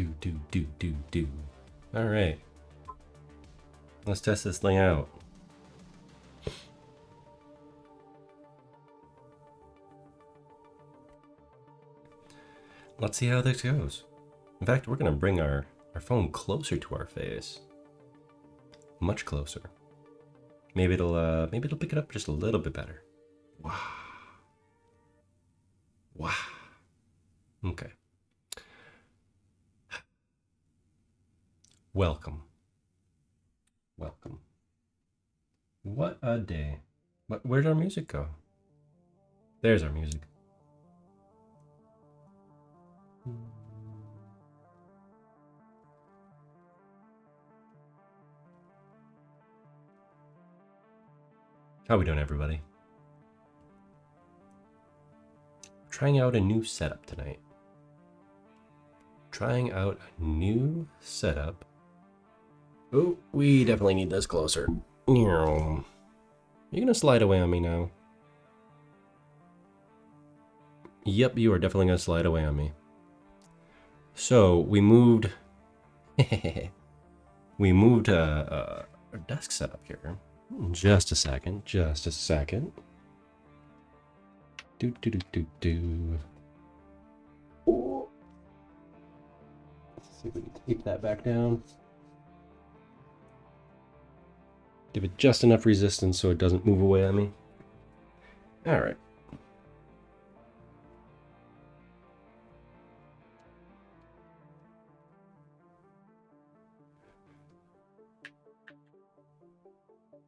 Do. All right. Let's test this thing out. Let's see how this goes. In fact, we're going to bring our phone closer to our face. Much closer. Maybe it'll pick it up just a little bit better. Wow. Wow. Okay. Welcome. What a day. Where'd our music go? There's our music. How we doing, everybody? Trying out a new setup tonight. Oh, we definitely need this closer. You're gonna slide away on me now. Yep, you are definitely gonna slide away on me. So we moved. We moved our desk setup here. Just a second. Do. Oh. Let's see if we can tape that back down. Give it just enough resistance so it doesn't move away on me. All right.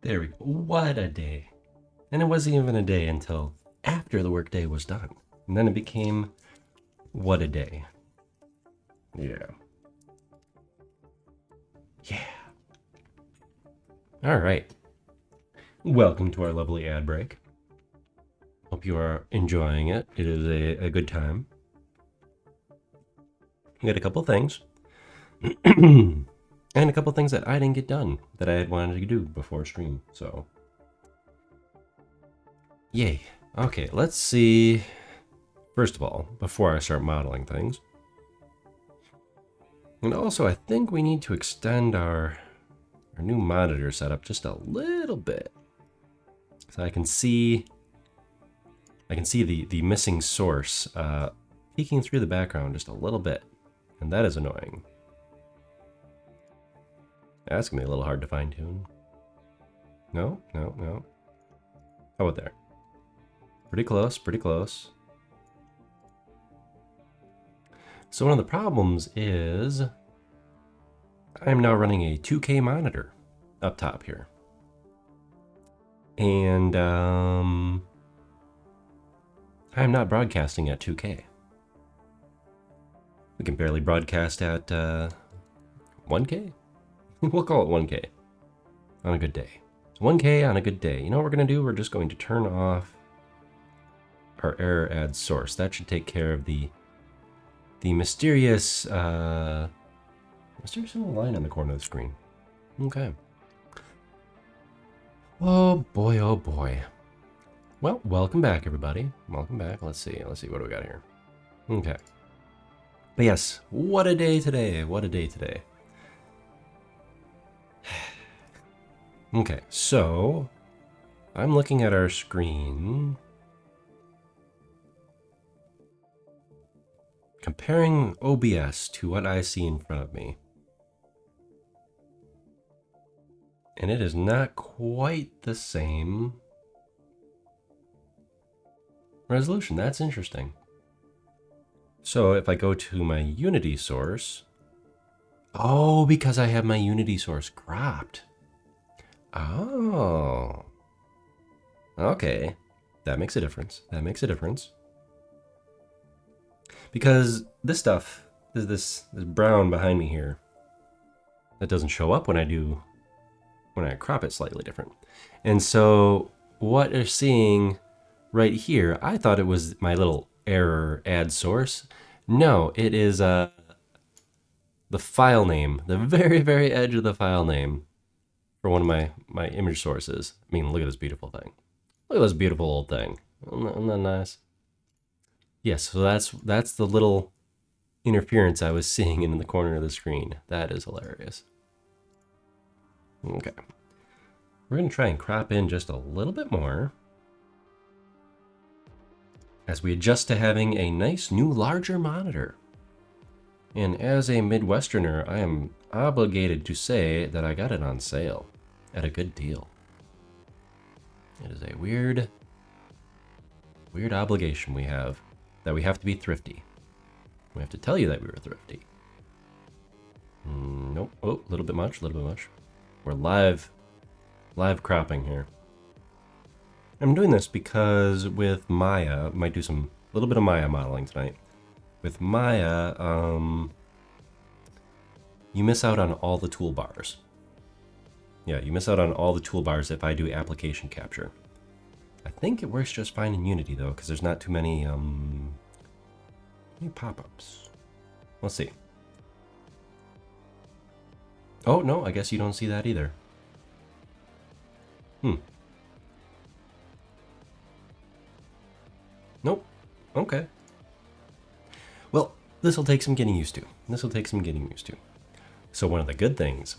There we go. What a day. And it wasn't even a day until after the workday was done. And then it became what a day. Yeah. All right. Welcome to our lovely ad break. Hope you are enjoying it. It is a good time. We got a couple things. And a couple things that I didn't get done that I had wanted to do before stream. So, yay. Okay, let's see. First of all, before I start modeling things. And also, I think we need to extend our new monitor setup just a little bit. So I can see the missing source peeking through the background just a little bit. And that is annoying. That's gonna be a little hard to fine tune. No. How about there? Pretty close. So one of the problems is I'm now running a 2K monitor up top here. And I'm not broadcasting at 2K. We can barely broadcast at 1K? We'll call it 1K on a good day. 1K on a good day. You know what we're going to do? We're just going to turn off our error ad source. That should take care of the mysterious little line on the corner of the screen. Okay. Oh boy. Well, welcome back, everybody. Welcome back. Let's see what do we got here. Okay. But yes, what a day today. Okay, so I'm looking at our screen, comparing OBS to what I see in front of me. And it is not quite the same resolution. That's interesting. So if I go to my Unity source, oh, because I have my Unity source cropped. Oh, okay. That makes a difference. Because this stuff, this brown behind me here, that doesn't show up when I crop it slightly different. And so what you're seeing right here, I thought it was my little error ad source. No, it is the file name, the very, very edge of the file name for one of my image sources. I mean, look at this beautiful thing. Look at this beautiful old thing. Isn't that nice? Yes, so that's the little interference I was seeing in the corner of the screen. That is hilarious. Okay. We're going to try and crop in just a little bit more as we adjust to having a nice new larger monitor. And as a Midwesterner, I am obligated to say that I got it on sale at a good deal. It is a weird obligation we have, that we have to be thrifty. We have to tell you that we were thrifty. Nope. Oh, a little bit much, a little bit much. We're live cropping here. I'm doing this because with Maya, might do a little bit of Maya modeling tonight. With Maya, you miss out on all the toolbars. Yeah, you miss out on all the toolbars if I do application capture. I think it works just fine in Unity though, because there's not too many pop-ups. Let's see. Oh, no, I guess you don't see that either. Nope. Okay. Well, this will take some getting used to. So one of the good things,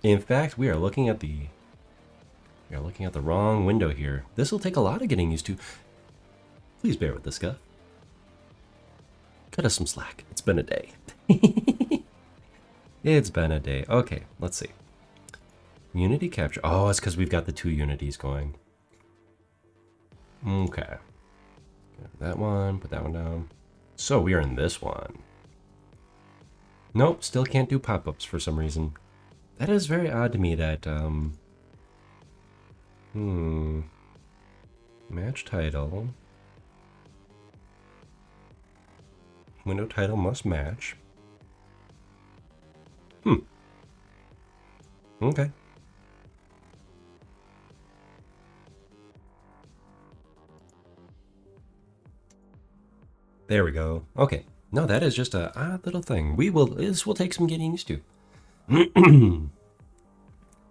in fact, we are looking at the wrong window here. This will take a lot of getting used to. Please bear with this, Guff. Cut us some slack. It's been a day. It's been a day. Okay, let's see. Unity capture. Oh, it's because we've got the two Unities going. Okay. That one, put that one down. So we are in this one. Nope, still can't do pop-ups for some reason. That is very odd to me that, match title. Window title must match. Okay. There we go. Okay. No, that is just a odd little thing. This will take some getting used to.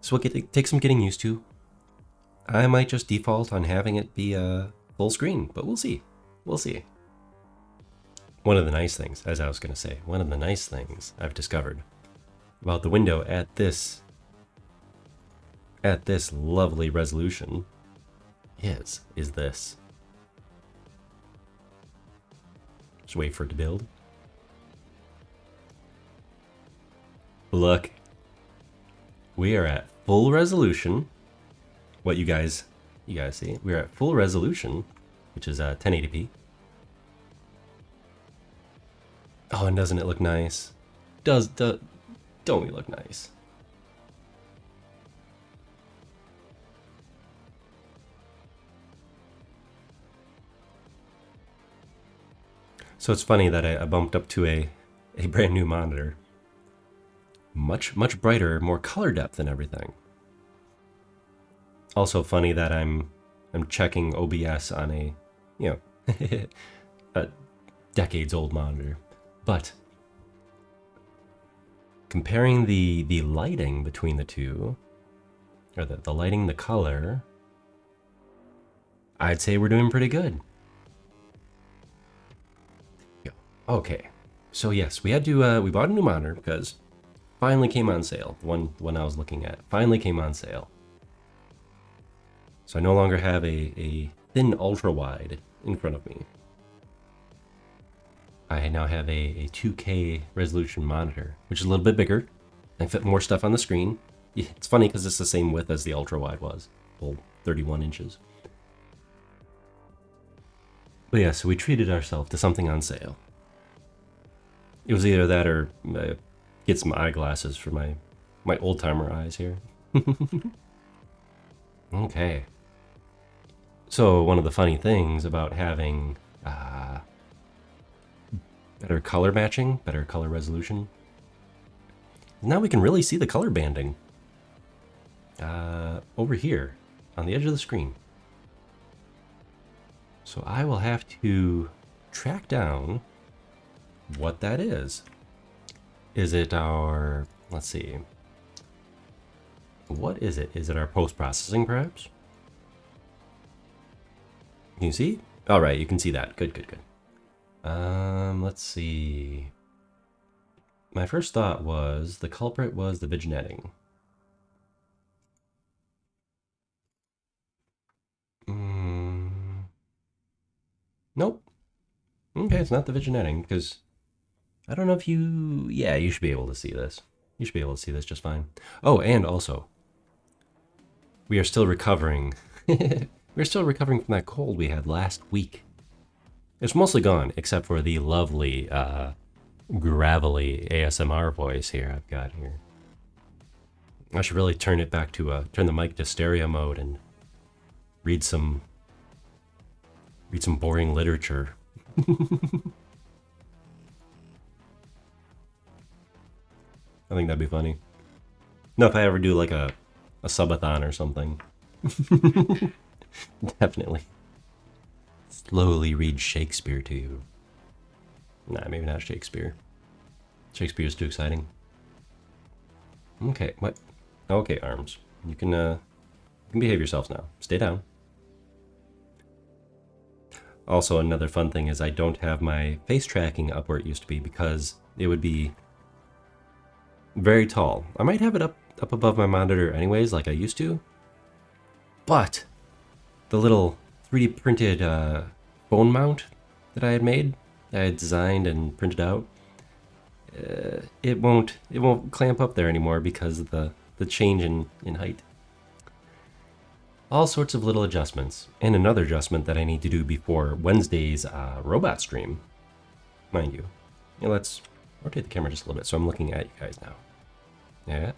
So we'll take some getting used to. I might just default on having it be full screen, but we'll see. We'll see. One of the nice things, as I was going to say, one of the nice things I've discovered about the window at this lovely resolution is this. Just wait for it to build. Look, we are at full resolution. What you guys see, we're at full resolution, which is 1080p. Oh, and doesn't it look nice? Don't we look nice? So it's funny that I bumped up to a brand new monitor. Much brighter, more color depth and everything. Also funny that I'm checking OBS on a a decades old monitor. But comparing the lighting between the two, or the lighting, the color, I'd say we're doing pretty good. Okay, so yes, we had to we bought a new monitor because finally came on sale. The one I was looking at finally came on sale. So I no longer have a thin ultra wide in front of me. I now have a 2K resolution monitor, which is a little bit bigger. I fit more stuff on the screen. It's funny because it's the same width as the ultra wide was, well, 31 inches. But yeah, so we treated ourselves to something on sale. It was either that or get some eyeglasses for my old timer eyes here. Okay. So one of the funny things about having better color matching, better color resolution, now we can really see the color banding over here on the edge of the screen. So I will have to track down what that is. Is it our, let's see, what is it? Is it our post-processing perhaps? Can you see? All right, you can see that. Good. Let's see. My first thought was the culprit was the vignetting. Nope. Okay, it's not the vignetting, because I don't know if you... Yeah, you should be able to see this. You should be able to see this just fine. Oh, and also, we are still recovering. We're still recovering from that cold we had last week. It's mostly gone, except for the lovely, gravelly ASMR voice here I've got here. I should really turn it back to, turn the mic to stereo mode and read some boring literature. I think that'd be funny. No, if I ever do like a subathon or something. Definitely. Slowly read Shakespeare to you. Nah, maybe not Shakespeare. Shakespeare's too exciting. Okay, what? Okay, arms. You can behave yourselves now. Stay down. Also, another fun thing is I don't have my face tracking up where it used to be because it would be very tall. I might have it up above my monitor anyways, like I used to. But the little 3D printed phone mount that I had made, that I had designed and printed out, it won't clamp up there anymore because of the change in height. All sorts of little adjustments, and another adjustment that I need to do before Wednesday's robot stream, mind you. Let's rotate the camera just a little bit so I'm looking at you guys now. Yeah,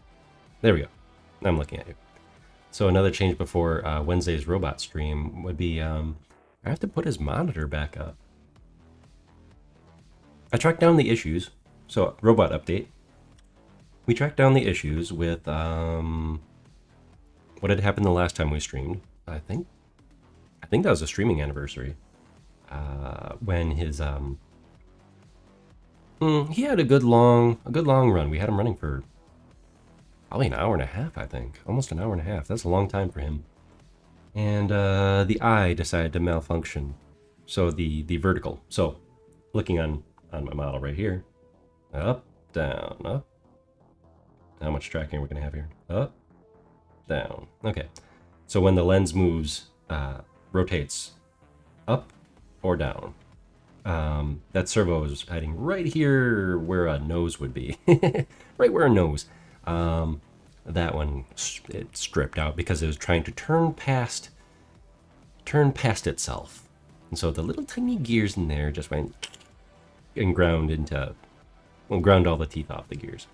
there we go. I'm looking at you. So another change before Wednesday's robot stream would be I have to put his monitor back up. I tracked down the issues. So robot update. We tracked down the issues with what had happened the last time we streamed. I think that was a streaming anniversary. When his he had a good long run. We had him running for probably an hour and a half, I think. Almost an hour and a half. That's a long time for him. And the eye decided to malfunction. So the vertical. So looking on my model right here. Up, down, up. How much tracking are we going to have here? Up, down. Okay. So when the lens moves, rotates up or down. That servo is heading right here where a nose would be. Right where a nose. That one, it stripped out because it was trying to turn past itself. And so the little tiny gears in there just went and ground all the teeth off the gears.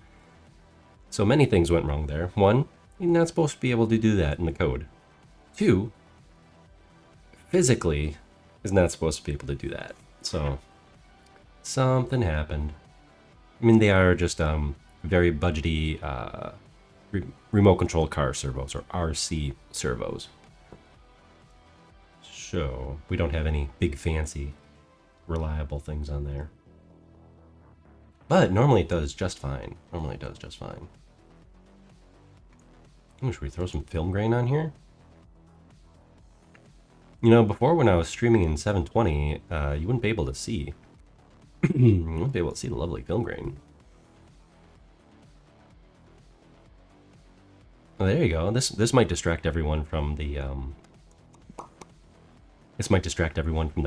So many things went wrong there. One, you're not supposed to be able to do that in the code. Two, physically is not supposed to be able to do that. So something happened. I mean, they are just very budgety remote control car servos, or RC servos. So we don't have any big fancy reliable things on there. But normally it does just fine. Should we throw some film grain on here? You know, before when I was streaming in 720, you wouldn't be able to see. You wouldn't be able to see the lovely film grain. Oh, there you go. This might distract everyone from the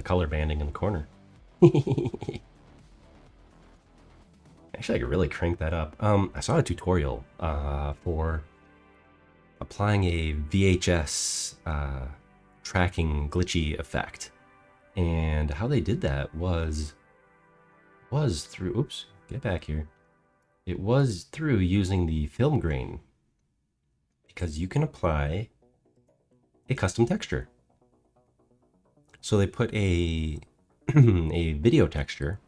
color banding in the corner. Actually, I could really crank that up. I saw a tutorial for applying a VHS tracking glitchy effect, and how they did that was through. Oops, get back here. It was through using the film grain, because you can apply a custom texture. So they put a a video texture,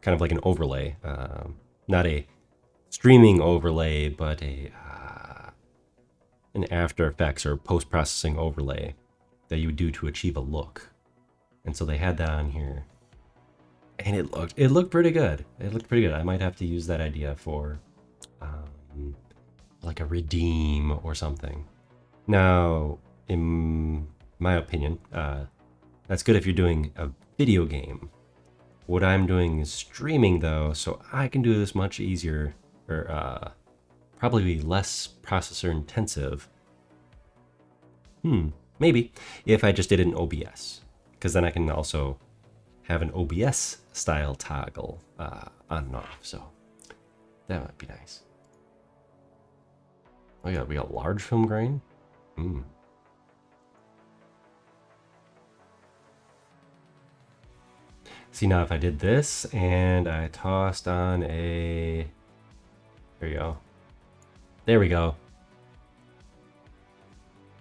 kind of like an overlay, not a streaming overlay, but an After Effects or post-processing overlay that you would do to achieve a look. And so they had that on here, and it looked pretty good. I might have to use that idea for like a redeem or something. Now, in my opinion, that's good if you're doing a video game. What I'm doing is streaming though, so I can do this much easier, or probably less processor intensive. Maybe if I just did it in OBS, because then I can also have an OBS style toggle on and off. So that might be nice. Oh yeah, we got large film grain. See, now if I did this and I tossed on a, there you go. There we go.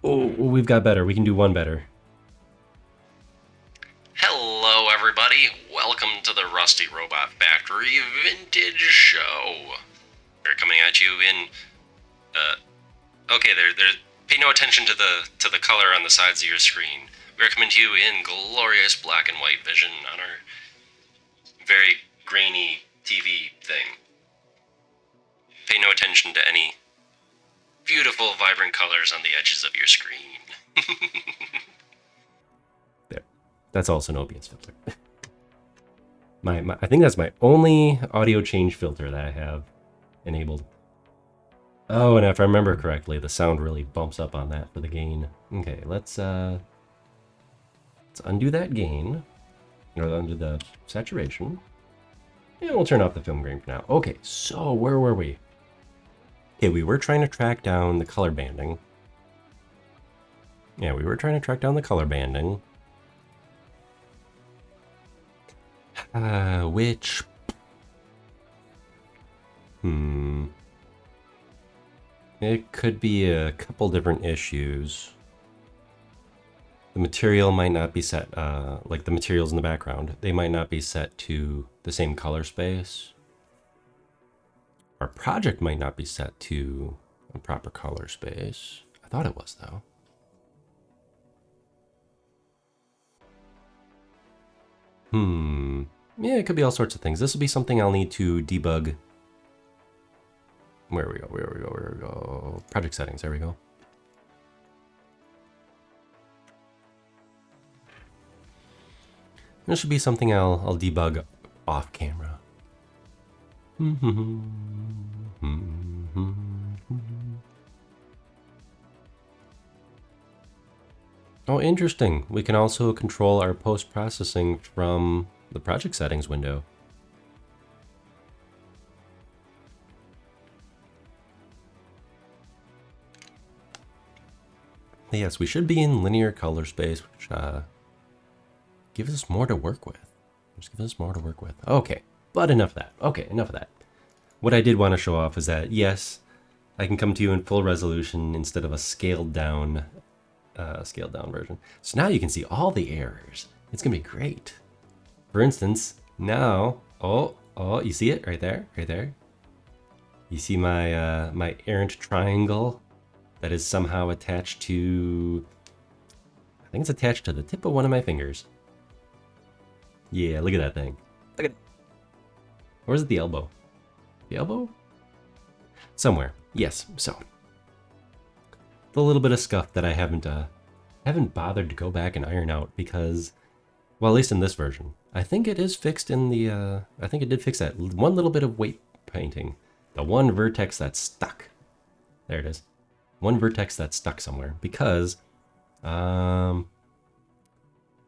Oh, we've got better. We can do one better. Hello, everybody. Welcome to the Rusty Robot Factory Vintage Show. We're coming at you in. Okay, pay no attention to the color on the sides of your screen. We're coming to you in glorious black and white vision on our very grainy TV thing. Pay no attention to any beautiful, vibrant colors on the edges of your screen. There. That's also an OBS filter. I think that's my only audio change filter that I have enabled. Oh, and if I remember correctly, the sound really bumps up on that for the gain. Okay, let's undo that gain, or undo the saturation, and we'll turn off the film grain for now. Okay, so where were we? Okay, we were trying to track down the color banding. Yeah, we were trying to track down the color banding. Which... It could be a couple different issues. The material might not be set, like the materials in the background, they might not be set to the same color space. Our project might not be set to a proper color space. I thought it was, though. Yeah, it could be all sorts of things. This will be something I'll need to debug. Where we go? Project settings, there we go. This should be something I'll debug off camera. Oh, interesting. We can also control our post-processing from the project settings window. Yes, we should be in linear color space, which gives us more to work with. Just gives us more to work with. Okay, but enough of that. Okay, enough of that. What I did want to show off is that, yes, I can come to you in full resolution instead of a scaled down version. So now you can see all the errors. It's gonna be great. For instance, now, oh, you see it right there, right there. You see my my errant triangle that is somehow attached to, I think it's attached to the tip of one of my fingers. Yeah, look at that thing. Look at, where's the elbow? The elbow? Somewhere. Yes, so. The little bit of scuff that I haven't bothered to go back and iron out because, well, at least in this version, I think it is fixed in the, I think it did fix that one little bit of weight painting. The one vertex that's stuck. There it is. One vertex that's stuck somewhere because, yeah,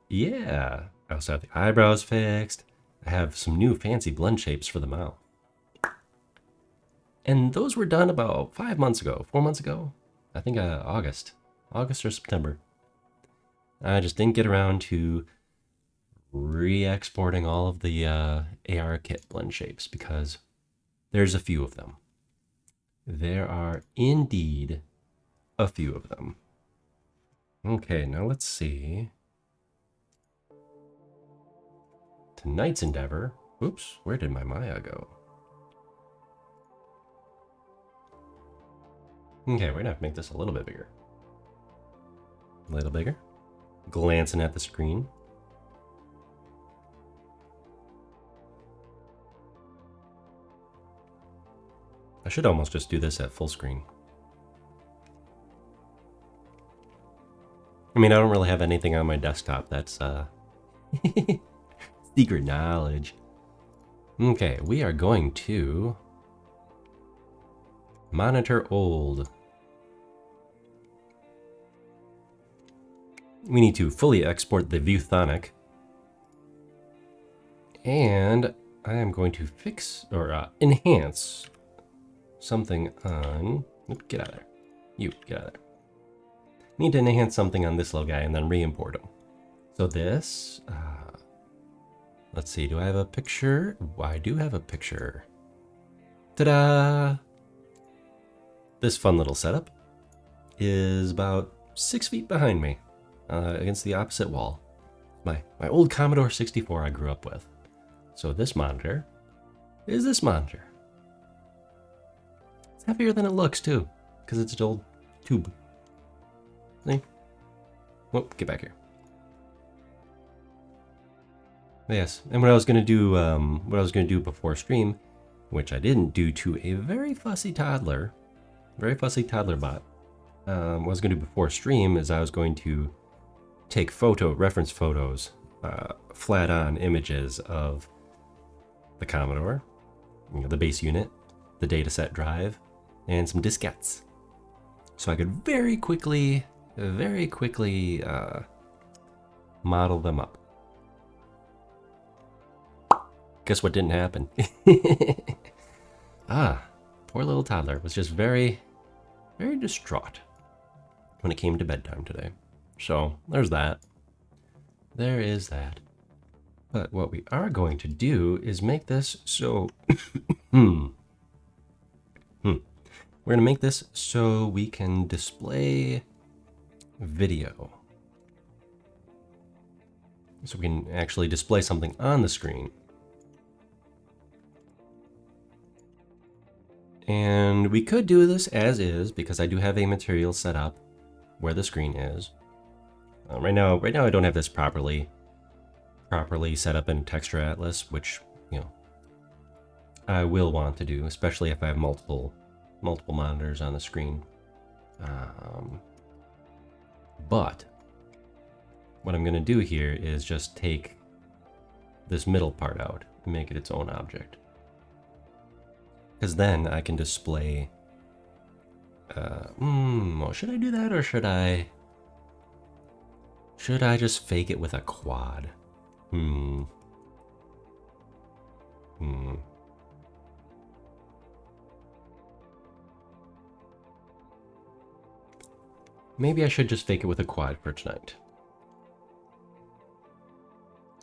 I also have the eyebrows fixed. I have some new fancy blend shapes for the mouth. And those were done about 4 months ago. I think August or September. I just didn't get around to re-exporting all of the ARKit blend shapes because there's a few of them. There are indeed a few of them. Okay, now let's see. Tonight's endeavor. Oops, where did my Maya go? Okay, we're gonna have to make this a little bit bigger. A little bigger. Glancing at the screen. I should almost just do this at full screen. I mean, I don't really have anything on my desktop that's Secret knowledge. Okay, we are going to monitor old. We need to fully export the Viewthonic. And I am going to fix or enhance something on. Get out of there. You, get out of there. Need to enhance something on this little guy and then re-import him. So this, let's see, do I have a picture? I do have a picture. Ta-da! This fun little setup is about 6 feet behind me, against the opposite wall. My old Commodore 64 I grew up with. So this monitor is this monitor. It's heavier than it looks too, because it's an old tube. See? Whoop, get back here. Yes, and what I was gonna do, before stream, which I didn't do to a very fussy toddler bot. What I was gonna do before stream is I was going to take reference photos, flat on images of the Commodore, the base unit, the dataset drive, and some diskettes. So I could very quickly model them up. Guess what didn't happen? Poor little toddler was just very, very distraught when it came to bedtime today. So there's that. There is that. But what we are going to do is make this so... We're going to make this so we can display video. So we can actually display something on the screen. And we could do this as is, because I do have a material set up where the screen is. Right now I don't have this properly set up in Texture Atlas, which, I will want to do, especially if I have multiple monitors on the screen. But what I'm going to do here is just take this middle part out and make it its own object. Because then I can display... well, should I do that, or should I just fake it with a quad? Maybe I should just fake it with a quad for tonight.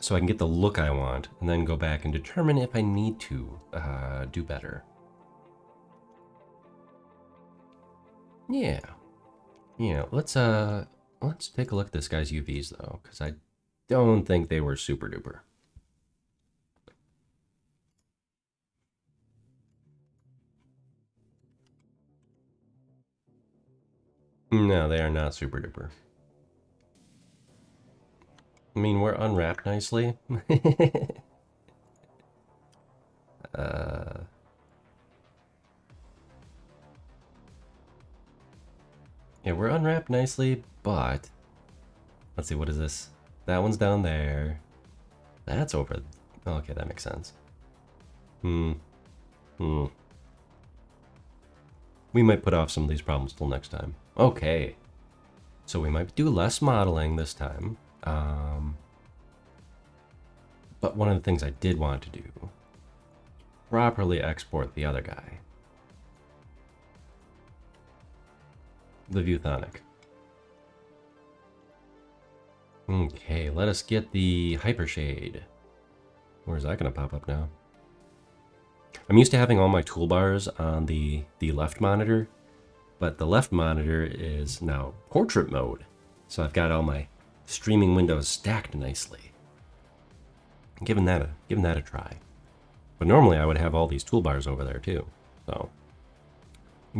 So I can get the look I want, and then go back and determine if I need to do better. Yeah, let's take a look at this guy's UVs though, because I don't think they were super duper. No, they are not super duper. I mean, we're unwrapped nicely. Yeah, we're unwrapped nicely, but let's see, what is this? That one's down there. That's over. Okay, that makes sense. We might put off some of these problems till next time. Okay. So we might do less modeling this time. But one of the things I did want to do, properly export the other guy. The Viewthonic. Okay, let us get the Hypershade. Where's that gonna pop up now? I'm used to having all my toolbars on the left monitor, but the left monitor is now portrait mode. So I've got all my streaming windows stacked nicely. I'm giving that a try. But normally I would have all these toolbars over there too. So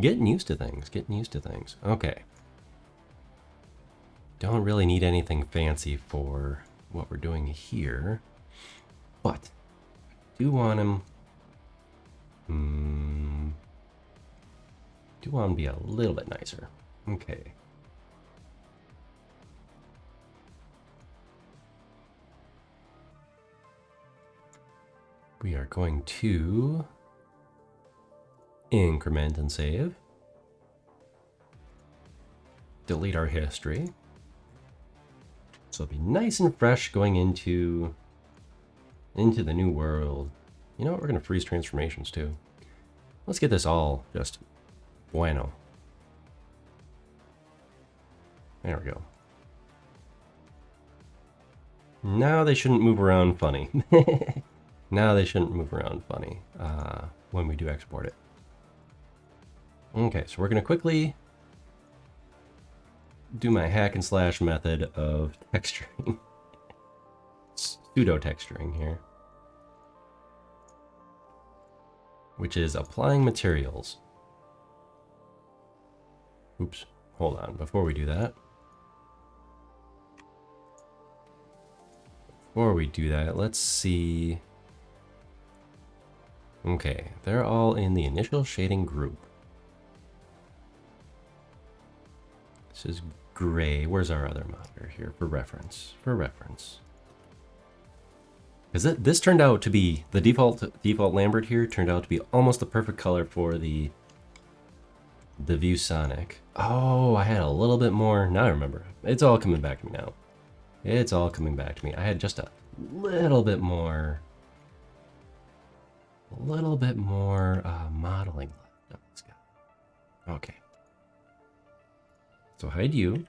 getting used to things. Okay. Don't really need anything fancy for what we're doing here, but I do want him. Do want to be a little bit nicer. Okay. We are going to increment and save. Delete our history. So it'll be nice and fresh going into the new world. You know what? We're going to freeze transformations too. Let's get this all just bueno. There we go. Now they shouldn't move around funny. Now they shouldn't move around funny when we do export it. Okay, so we're going to quickly do my hack and slash method of texturing. Pseudo texturing here. Which is applying materials. Oops, hold on. Before we do that. Let's see. Okay, they're all in the initial shading group. This is gray. Where's our other monitor here for reference? Because this turned out to be, the default Lambert here turned out to be almost the perfect color for the ViewSonic. Oh, I had a little bit more. Now I remember. It's all coming back to me now. It's all coming back to me. I had just a little bit more modeling left on this guy. Okay. So hide you,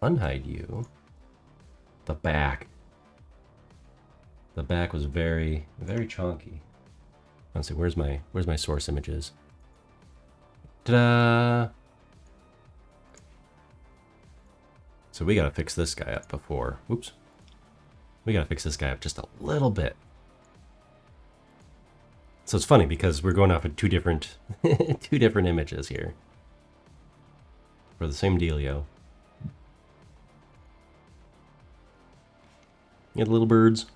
unhide you. The back. The back was very, very chunky. Let's see, where's my source images? Ta-da! So we gotta fix this guy up before. Oops. We gotta fix this guy up just a little bit. So it's funny because we're going off of two different images here for the same dealio. Get little birds.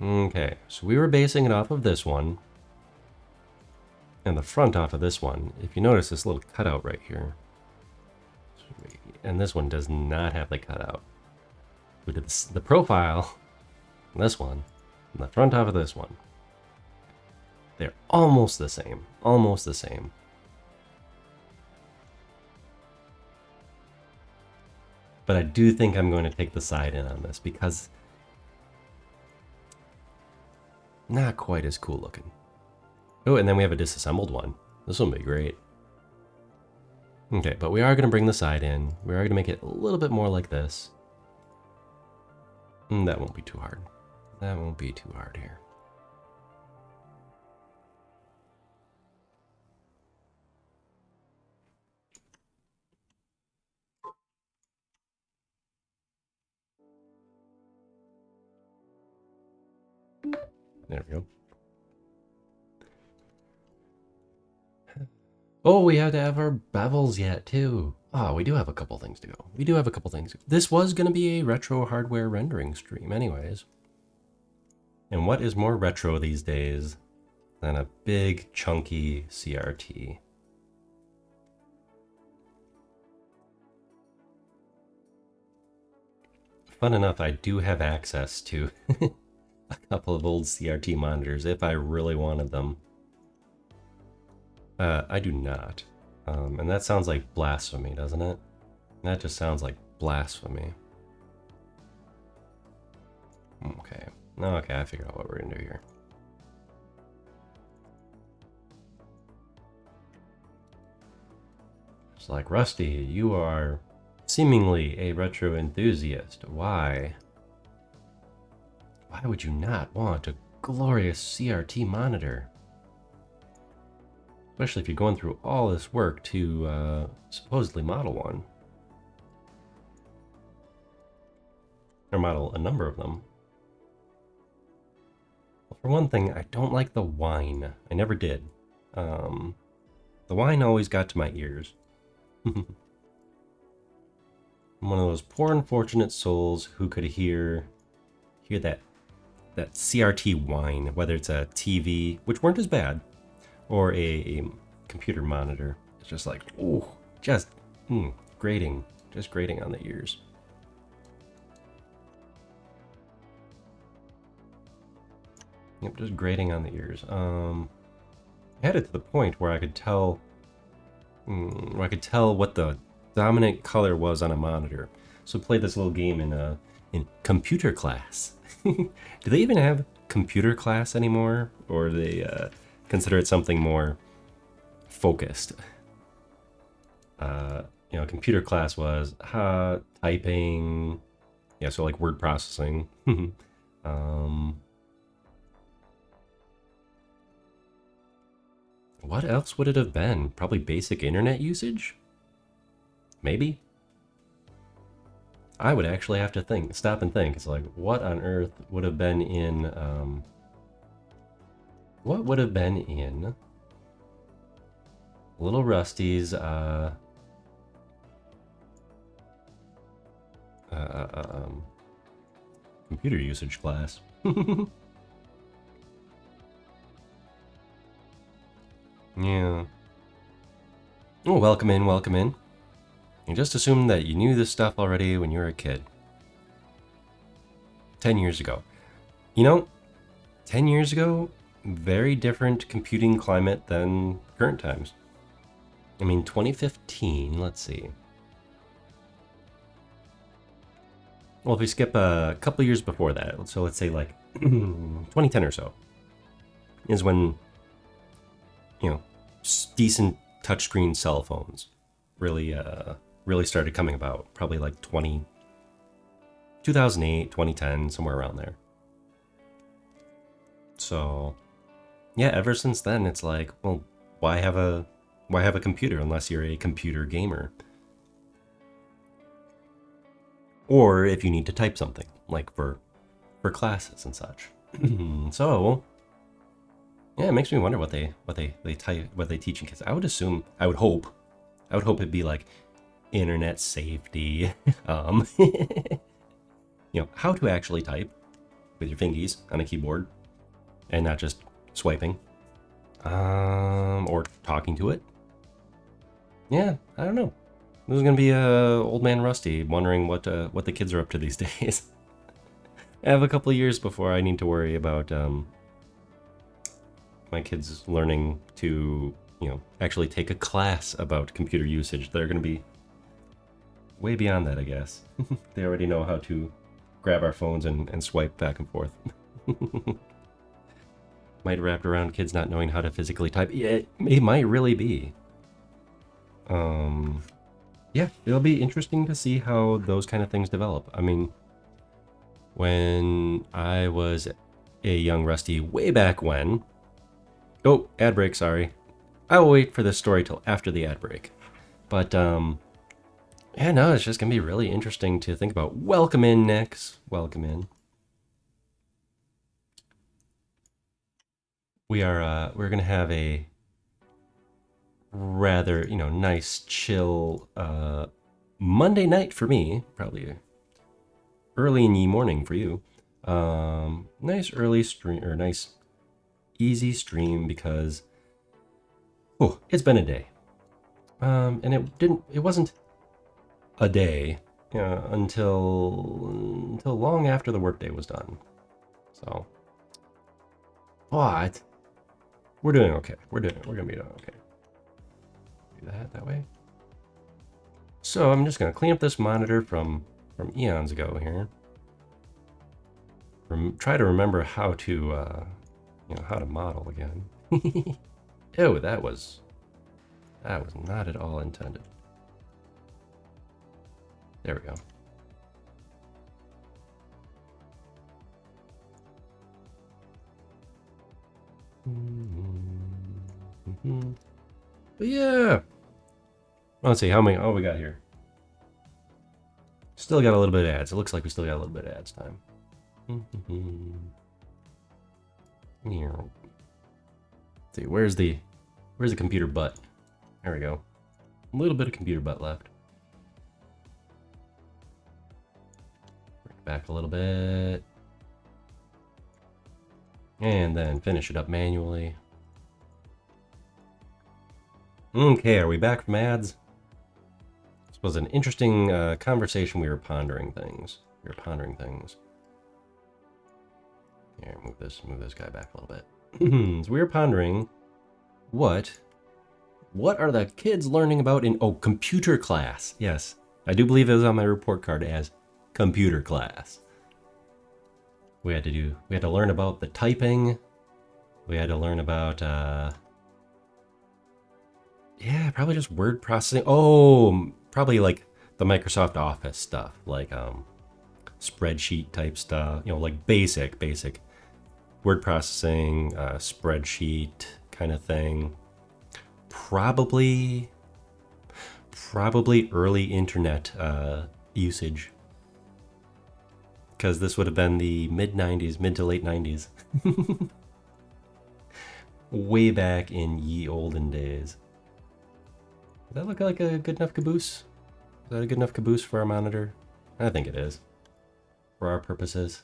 Okay, so we were basing it off of this one and the front off of this one. If you notice this little cutout right here, and this one does not have the cutout. We did the profile on this one and the front off of this one. They're almost the same, almost the same. But I do think I'm going to take the side in on this because not quite as cool looking. Oh, and then we have a disassembled one. This will be great. Okay, but we are going to bring the side in. We are going to make it a little bit more like this. That won't be too hard. That won't be too hard here. There we go. Oh, we have to have our bevels yet, too. Oh, we do have a couple things to go. This was going to be a retro hardware rendering stream anyways. And what is more retro these days than a big, chunky CRT? Fun enough, I do have access to a couple of old CRT monitors if I really wanted them. I do not. And that sounds like blasphemy, doesn't it? That just sounds like blasphemy. Okay. Okay, I figured out what we're gonna do here. It's like, Rusty, you are seemingly a retro enthusiast. Why? Why would you not want a glorious CRT monitor? Especially if you're going through all this work to supposedly model one. Or model a number of them. Well, for one thing, I don't like the whine. I never did. The whine always got to my ears. I'm one of those poor unfortunate souls who could hear that CRT whine, whether it's a TV, which weren't as bad, or a computer monitor. It's just like, ooh, just grating on the ears. Yep, just grating on the ears. I had it to the point where I could tell what the dominant color was on a monitor. So I played this little game in computer class. Do they even have computer class anymore, or do they consider it something more focused? Computer class was typing, yeah, so like word processing. What else would it have been? Probably basic internet usage? Maybe? I would actually have to stop and think. It's like, what on earth would have been in, Little Rusty's, computer usage class? Yeah. Oh, welcome in, welcome in. You just assumed that you knew this stuff already when you were a kid. 10 years ago. 10 years ago, very different computing climate than current times. I mean, 2015, let's see. Well, if we skip a couple years before that, so let's say like 2010 or so, is when, decent touchscreen cell phones really started coming about. Probably like 2008, 2010, somewhere around there. So, yeah, ever since then, it's like, well, why have a computer unless you're a computer gamer? Or if you need to type something, like for classes and such. So, yeah, it makes me wonder what they teach in kids. I would hope it'd be like internet safety, how to actually type with your fingies on a keyboard and not just swiping, or talking to it. Yeah, I don't know. This is gonna be old man Rusty wondering what the kids are up to these days. I have a couple of years before I need to worry about my kids learning to, actually take a class about computer usage. They're gonna be way beyond that, I guess. They already know how to grab our phones and swipe back and forth. Might wrap around kids not knowing how to physically type. Yeah, it might really be. Yeah, it'll be interesting to see how those kind of things develop. I mean, when I was a young Rusty way back when... Oh, ad break, sorry. I will wait for this story till after the ad break. But, yeah, no, it's just going to be really interesting to think about. Welcome in, Nix. Welcome in. We're going to have a rather, nice, chill Monday night for me. Probably early in the morning for you. Nice early stream, or nice easy stream, because it's been a day. And it wasn't a day until long after the workday was done. So, but we're doing okay. We're gonna be doing okay. Do that way. So I'm just gonna clean up this monitor from eons ago here. Try to remember how to how to model again. Ew, that was not at all intended. There we go. But yeah. Let's see how many. Oh, we got here. Still got a little bit of ads. It looks like we still got a little bit of ads time. Let's see, where's the computer butt? There we go. A little bit of computer butt left. Bring it back a little bit. And then finish it up manually. Okay, are we back from ads? This was an interesting Here, move this guy back a little bit. So we were pondering what are the kids learning about in computer class? Yes, I do believe it was on my report card as computer class. We had to learn about the typing. We had to learn about yeah, probably just word processing. Oh, probably like the Microsoft Office stuff, like spreadsheet type stuff, you know, like basic word processing, spreadsheet kind of thing. Probably early internet usage, because this would have been the mid to late 90s. Way back in ye olden days. Does that look like a good enough caboose? Is that a good enough caboose for our monitor? I think it is, for our purposes.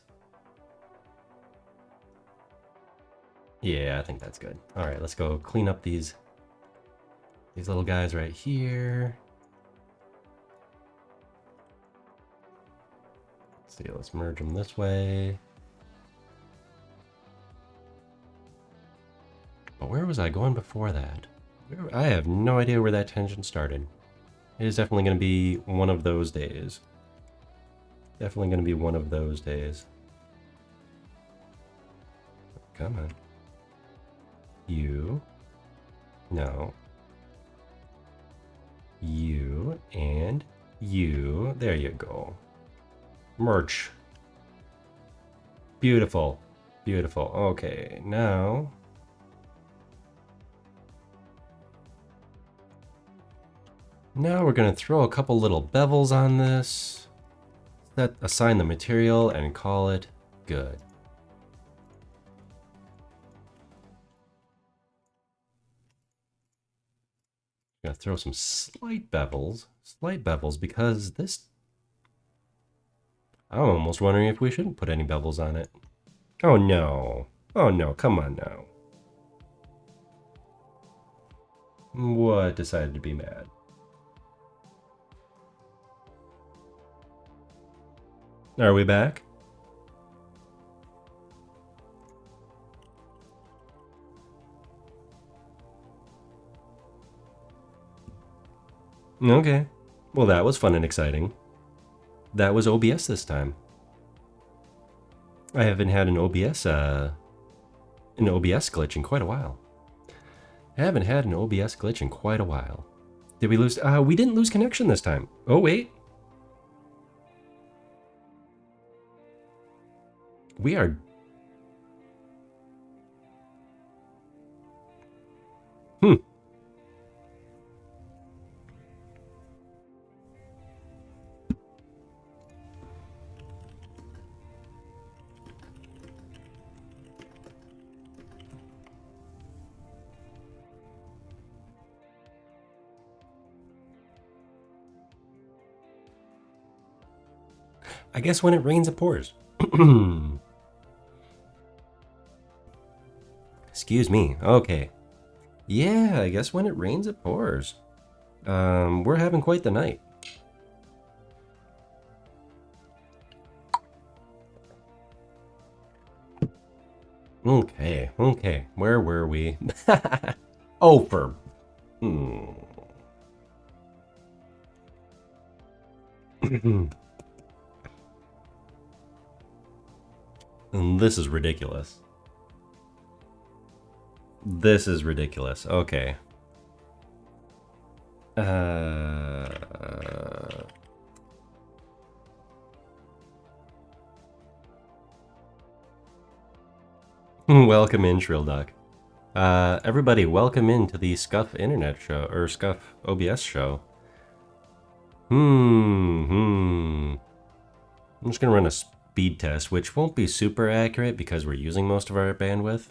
Yeah, I think that's good. All right, let's go clean up these little guys right here. Let's see, let's merge them this way. But where was I going before that? I have no idea where that tangent started. It is definitely going to be one of those days. Definitely going to be one of those days. Come on. You. No. You and you. There you go. Merch. Beautiful. Beautiful. Okay, now... Now we're going to throw a couple little bevels on this. Assign the material and call it good. Gonna throw some slight bevels because this... I'm almost wondering if we shouldn't put any bevels on it. Oh no, come on now. What decided to be mad? Are we back? Okay. Well, that was fun and exciting. That was OBS this time. I haven't had an OBS glitch in quite a while. Did we lose? We didn't lose connection this time. Oh, wait. We are... I guess when it rains, it pours. Excuse me. Okay. Yeah, I guess when it rains, it pours. We're having quite the night. Okay. Where were we? Oh, for... And this is ridiculous. Okay. Welcome in, Shrill Duck. Everybody, welcome into the Scuff Internet Show, or Scuff OBS show. I'm just gonna run a speed test, which won't be super accurate because we're using most of our bandwidth.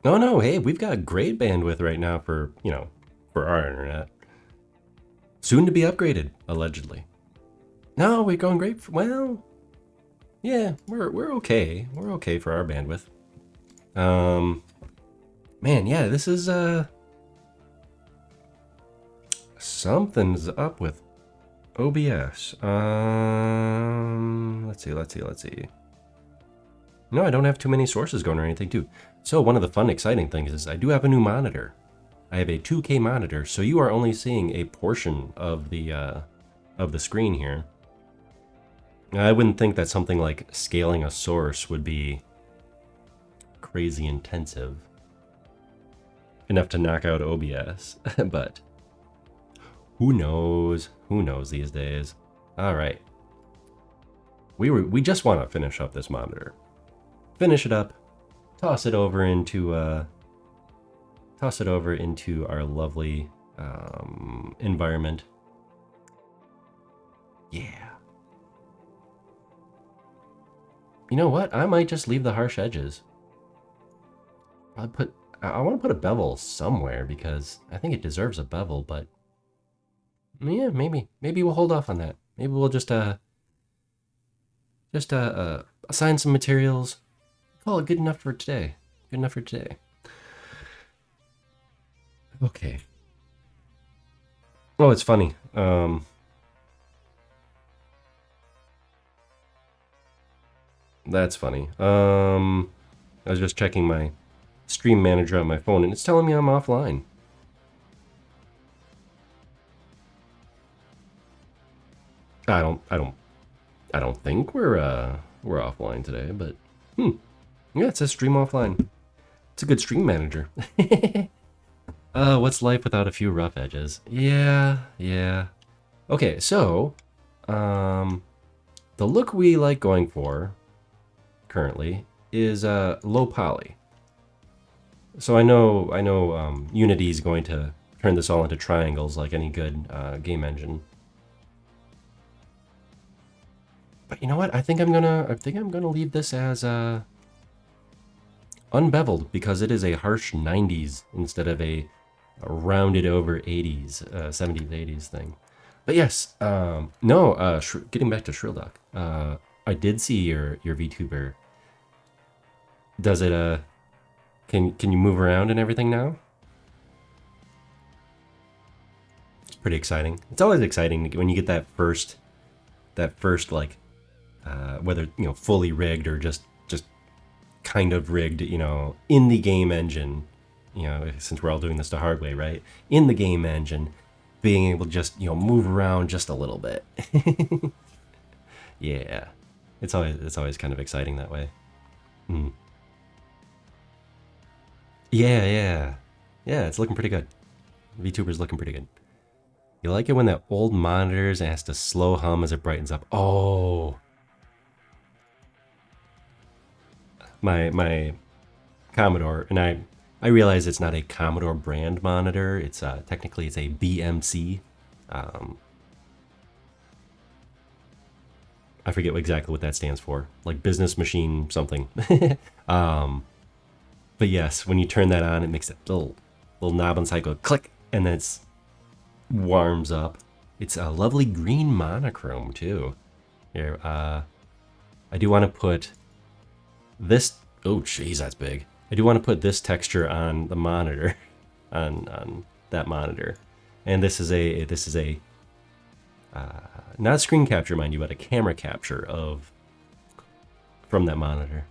Oh no, hey, we've got great bandwidth right now for, you know, for our internet. Soon to be upgraded, allegedly. No, we're going great. Well, yeah, we're okay. We're okay for our bandwidth. Man, yeah, this is Something's up with OBS. Let's see. No, I don't have too many sources going or anything too. So one of the fun, exciting things is I do have a new monitor. I have a 2K monitor, so you are only seeing a portion of the screen here. I wouldn't think that something like scaling a source would be crazy intensive enough to knock out OBS, but who knows? Who knows these days? All right, we just want to finish up this monitor, finish it up, toss it over into our lovely environment. Yeah. You know what? I might just leave the harsh edges. I want to put a bevel somewhere because I think it deserves a bevel, but yeah, maybe we'll hold off on that. Maybe we'll just assign some materials. Call it good enough for today. Good enough for today. Okay. Oh, it's funny. That's funny. I was just checking my stream manager on my phone and it's telling me I'm offline. I don't think we're offline today, but yeah, it says stream offline. It's a good stream manager. What's life without a few rough edges? Yeah. Okay, so the look we like going for currently is low poly. So I know Unity is going to turn this all into triangles like any good game engine. But you know what? I think I'm gonna leave this as unbeveled because it is a harsh 90s instead of a rounded over 80s, 70s, 80s thing. But yes, no. Getting back to Shrilldog, I did see your VTuber. Does it can you move around and everything now? It's pretty exciting. It's always exciting when you get that first like whether fully rigged or just kind of rigged, in the game engine, since we're all doing this the hard way, right? In the game engine, being able to just move around just a little bit. Yeah, it's always kind of exciting that way. Yeah, it's looking pretty good. VTuber's looking pretty good. You like it when that old monitors has to slow hum as it brightens up. Oh, my Commodore, and I realize it's not a Commodore brand monitor. It's technically it's a BMC. I forget exactly what that stands for, like business machine something. But yes, when you turn that on, it makes that little knob on the side go click, and then it's warms up. It's a lovely green monochrome too. Here, I do want to put this. Oh, jeez, that's big. I do want to put this texture on the monitor, on that monitor, and this is a not a screen capture, mind you, but a camera capture from that monitor.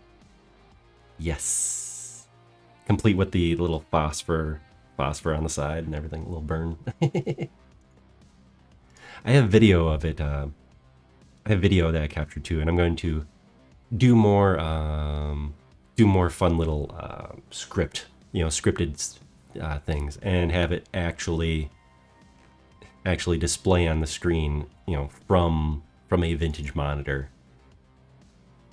Yes, complete with the little phosphor on the side and everything, a little burn. I have video of it. I have video that I captured too, and I'm going to do more fun little scripted things, and have it actually display on the screen, from a vintage monitor.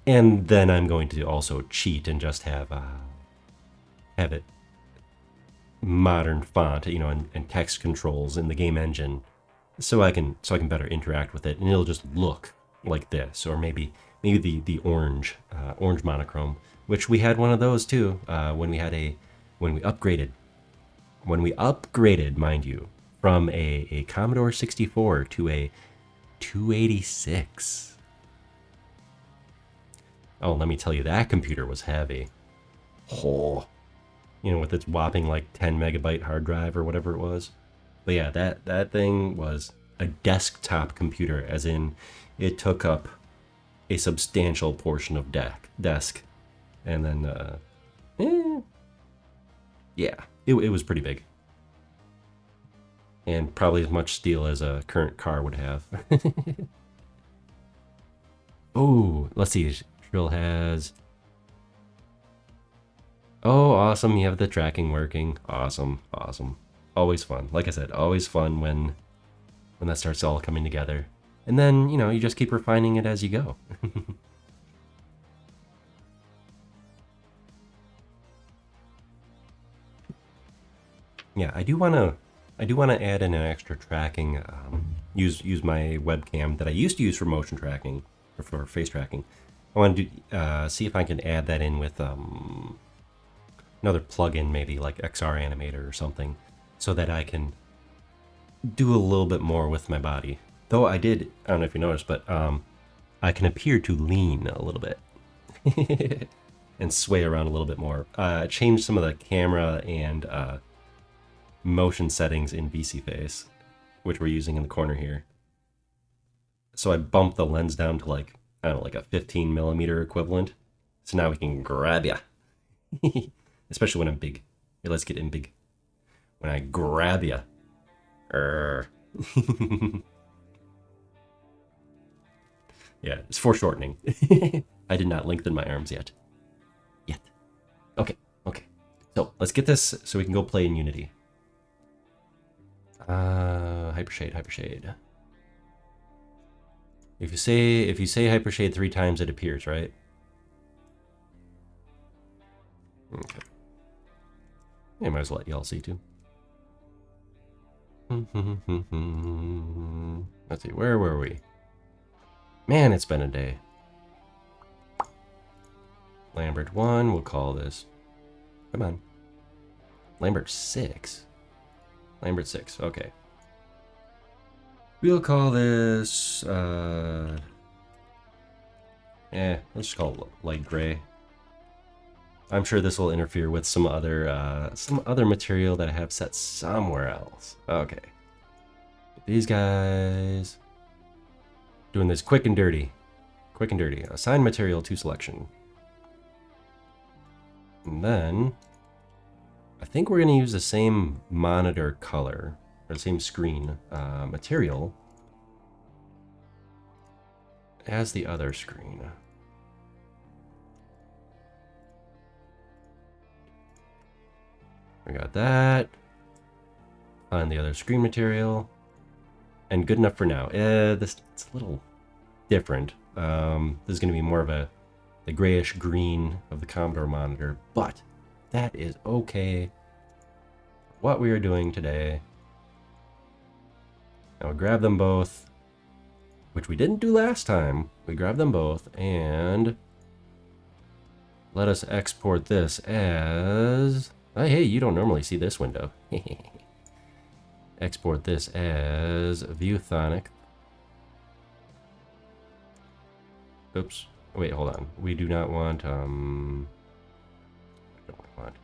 And then I'm going to also cheat and just have it modern font, and text controls in the game engine, so I can better interact with it, and it'll just look like this, or maybe the orange monochrome, which we had one of those too when we upgraded, mind you, from a Commodore 64 to a 286. Oh, let me tell you, that computer was heavy. Oh, with its whopping like 10 megabyte hard drive or whatever it was. But yeah, that thing was a desktop computer, as in it took up a substantial portion of desk, and then eh, yeah, it was pretty big, and probably as much steel as a current car would have. Oh, let's see. Shrill has. Oh, awesome! You have the tracking working. Awesome, awesome. Always fun. Like I said, always fun when that starts all coming together. And then, you just keep refining it as you go. Yeah, I do wanna add in an extra tracking. Use my webcam that I used to use for motion tracking or for face tracking. I want to see if I can add that in with another plugin, maybe like XR Animator or something, so that I can do a little bit more with my body. Though I don't know if you noticed, but I can appear to lean a little bit and sway around a little bit more. Change some of the camera and motion settings in VC Face, which we're using in the corner here. So I bumped the lens down to like, I don't know, like a 15 millimeter equivalent. So now we can grab ya. Especially when I'm big. Here, let's get in big. When I grab ya. Yeah, it's foreshortening. I did not lengthen my arms yet. Okay, okay. So let's get this so we can go play in Unity. Hypershade. If you say hypershade 3 times, it appears, right? Okay. I might as well let y'all see too. Let's see, where were we? Man, it's been a day. Lambert 1, we'll call this. Come on. Lambert 6. Lambert 6, okay. We'll call this, let's just call it light gray. I'm sure this will interfere with some other material that I have set somewhere else. Okay. These guys. Doing this quick and dirty. Quick and dirty. Assign material to selection. And then I think we're going to use the same monitor color, or the same screen material as the other screen. We got that. On the other screen material. And good enough for now. It's a little different. This is going to be more of the grayish green of the Commodore monitor, but that is okay. What we are doing today. Now we'll grab them both, which we didn't do last time. We grabbed them both and let us export this as... Oh, hey, you don't normally see this window. Export this as Viewthonic. Oops. Wait, hold on. We do not want, what don't we want?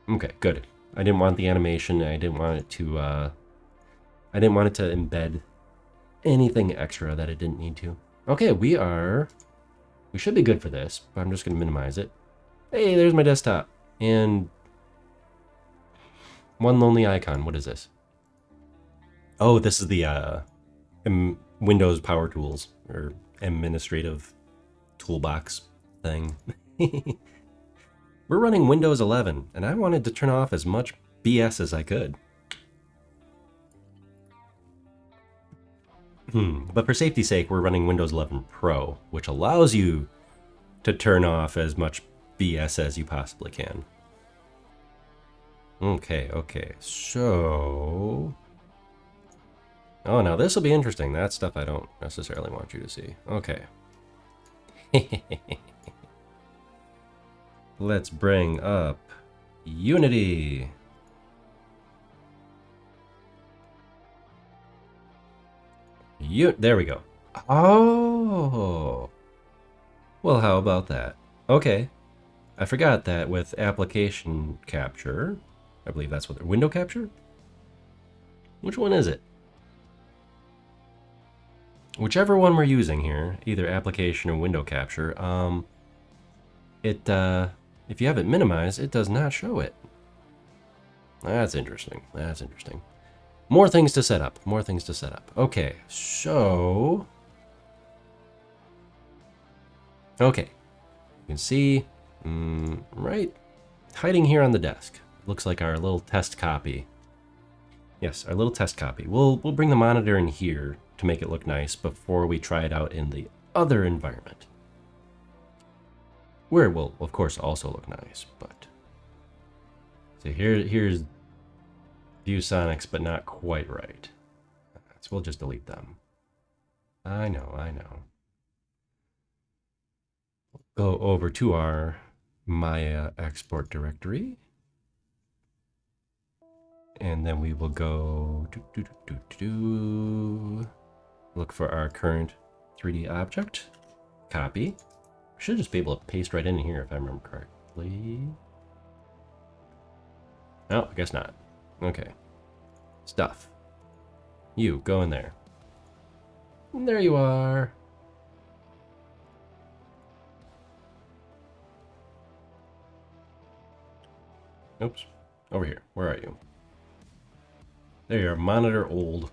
Okay, good. I didn't want the animation. I didn't want it to, embed anything extra that it didn't need to. Okay, we should be good for this, but I'm just going to minimize it. Hey, there's my desktop. And one lonely icon. What is this? Oh, this is the Windows Power Tools, or administrative toolbox thing. We're running Windows 11, and I wanted to turn off as much BS as I could. But for safety's sake, we're running Windows 11 Pro, which allows you to turn off as much BS as you possibly can. Okay, so... Oh, now this will be interesting. That's stuff I don't necessarily want you to see. Okay. Let's bring up Unity. There we go. Oh. Well, how about that? Okay. I forgot that with application capture, I believe that's what they're window capture? Which one is it? Whichever one we're using here, either application or window capture, if you have it minimized, it does not show it. That's interesting. That's interesting. More things to set up. More things to set up. Okay, so... Okay. You can see, right hiding here on the desk. Looks like our little test copy. Yes, our little test copy. We'll bring the monitor in here to make it look nice before we try it out in the other environment. Where it will, of course, also look nice, but... So here's ViewSonics, but not quite right. So we'll just delete them. I know. Go over to our Maya export directory. And then we will go look for our current 3D object. Copy. Should just be able to paste right in here if I remember correctly. Oh, I guess not. Okay. Stuff. You, go in there. And there you are. Oops. Over here. Where are you? There you are. Monitor old.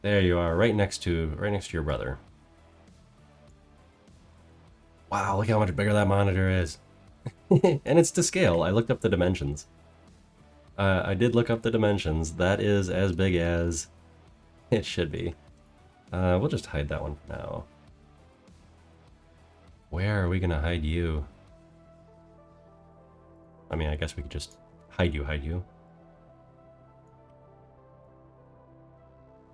There you are, right next to your brother. Wow, look how much bigger that monitor is. And it's to scale. I looked up the dimensions. I did look up the dimensions. That is as big as it should be. We'll just hide that one for now. Where are we gonna hide you? I mean, I guess we could just hide you.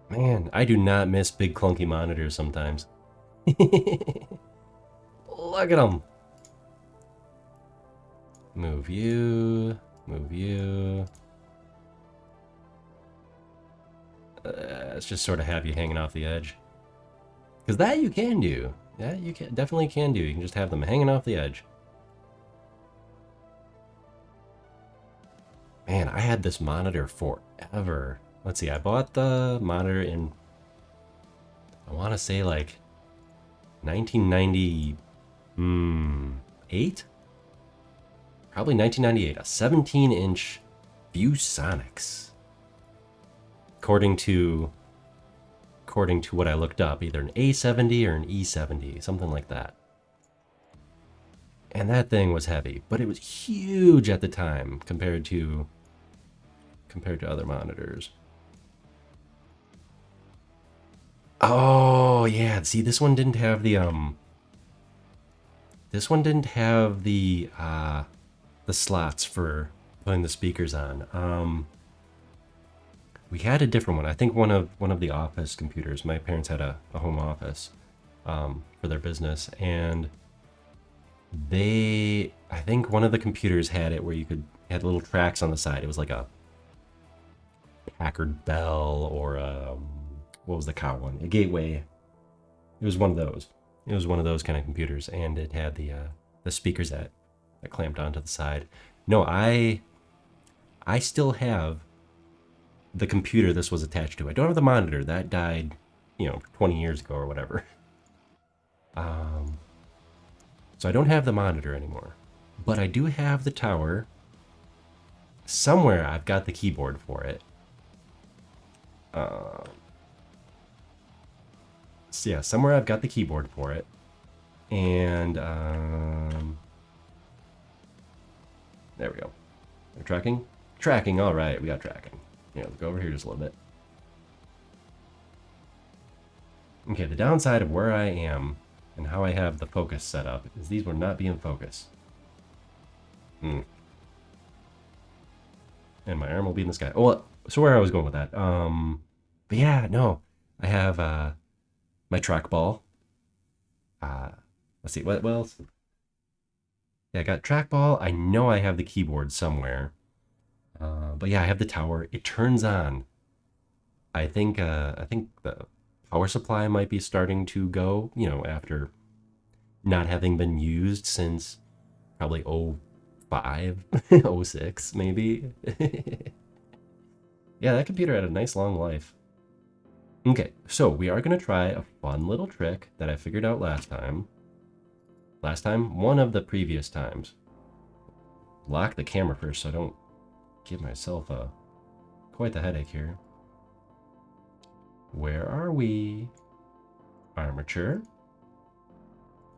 Man, I do not miss big clunky monitors sometimes. Look at them. Move you. Let's just sort of have you hanging off the edge. Because that you can do. Yeah, you definitely can do. You can just have them hanging off the edge. Man, I had this monitor forever. Let's see, I bought the monitor in, I want to say like 1998? Probably 1998. A 17-inch ViewSonics. According to what I looked up, either an A70 or an E70, something like that. And that thing was heavy, but it was huge at the time compared to other monitors. Oh yeah, see, this one didn't have the the slots for putting the speakers on. We had a different one. I think one of the office computers. My parents had a home office for their business, and I think one of the computers had it where you had little tracks on the side. It was like a Packard Bell or what was the cow one? A Gateway. It was one of those. It was one of those kind of computers, and it had the speakers that clamped onto the side. No, I still have the computer this was attached to. I don't have the monitor. That died, 20 years ago or whatever. So I don't have the monitor anymore. But I do have the tower. Somewhere I've got the keyboard for it. So yeah, somewhere I've got the keyboard for it. And there we go. We're tracking? Tracking, all right, we got tracking. Let's go over here just a little bit. Okay, the downside of where I am and how I have the focus set up is these will not be in focus. And my arm will be in the sky. Oh, so where I was going with that. But yeah, no. I have my trackball. Let's see, what else? Yeah, I got trackball. I know I have the keyboard somewhere. But yeah, I have the tower. It turns on. I think the power supply might be starting to go, after not having been used since probably '05, '06 maybe. Yeah, that computer had a nice long life. Okay, so we are going to try a fun little trick that I figured out last time. One of the previous times. Lock the camera first so I don't give myself quite the headache here. Where are we? Armature.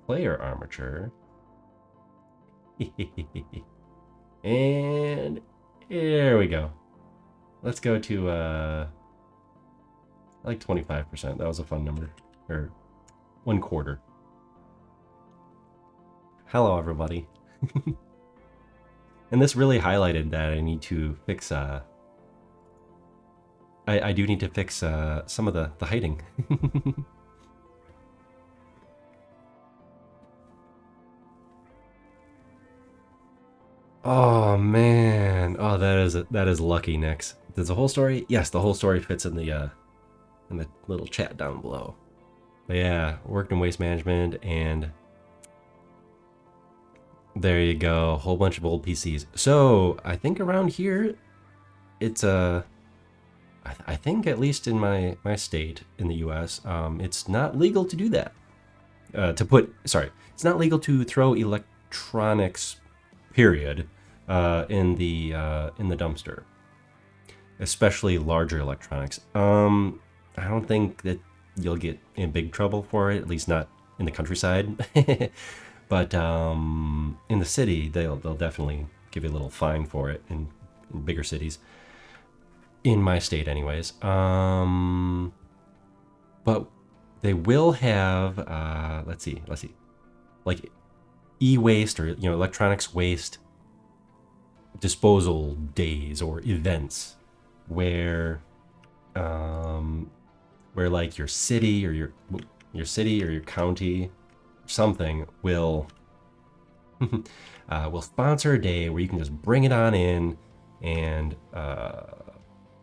Player armature. And here we go. Let's go to like 25%. That was a fun number. Or 1/4. Hello everybody. And this really highlighted that I need to fix I do need to fix some of the hiding. Oh man. Oh, that is lucky, Nix. Does the whole story? Yes, the whole story fits in the little chat down below. But yeah, worked in waste management, and there you go, a whole bunch of old PCs. So I think around here, it's I think at least in my state in the U.S., it's not legal to do that. It's not legal to throw electronics, period, in the dumpster, especially larger electronics. I don't think that you'll get in big trouble for it, at least not in the countryside. But in the city, they'll definitely give you a little fine for it in bigger cities. In my state, anyways. But they will have let's see, like e-waste or electronics waste disposal days or events where like your city or your county or something will will sponsor a day where you can just bring it on in, and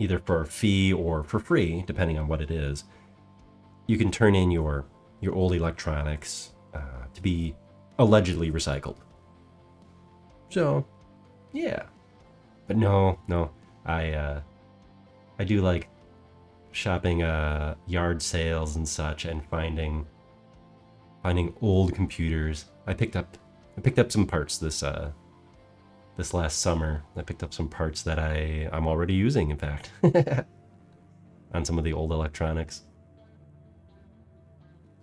either for a fee or for free, depending on what it is, you can turn in your old electronics to be allegedly recycled. So, yeah. But no, I do like shopping yard sales and such, and finding old computers. I picked up some parts this last summer. I picked up some parts that I'm already using, in fact, on some of the old electronics.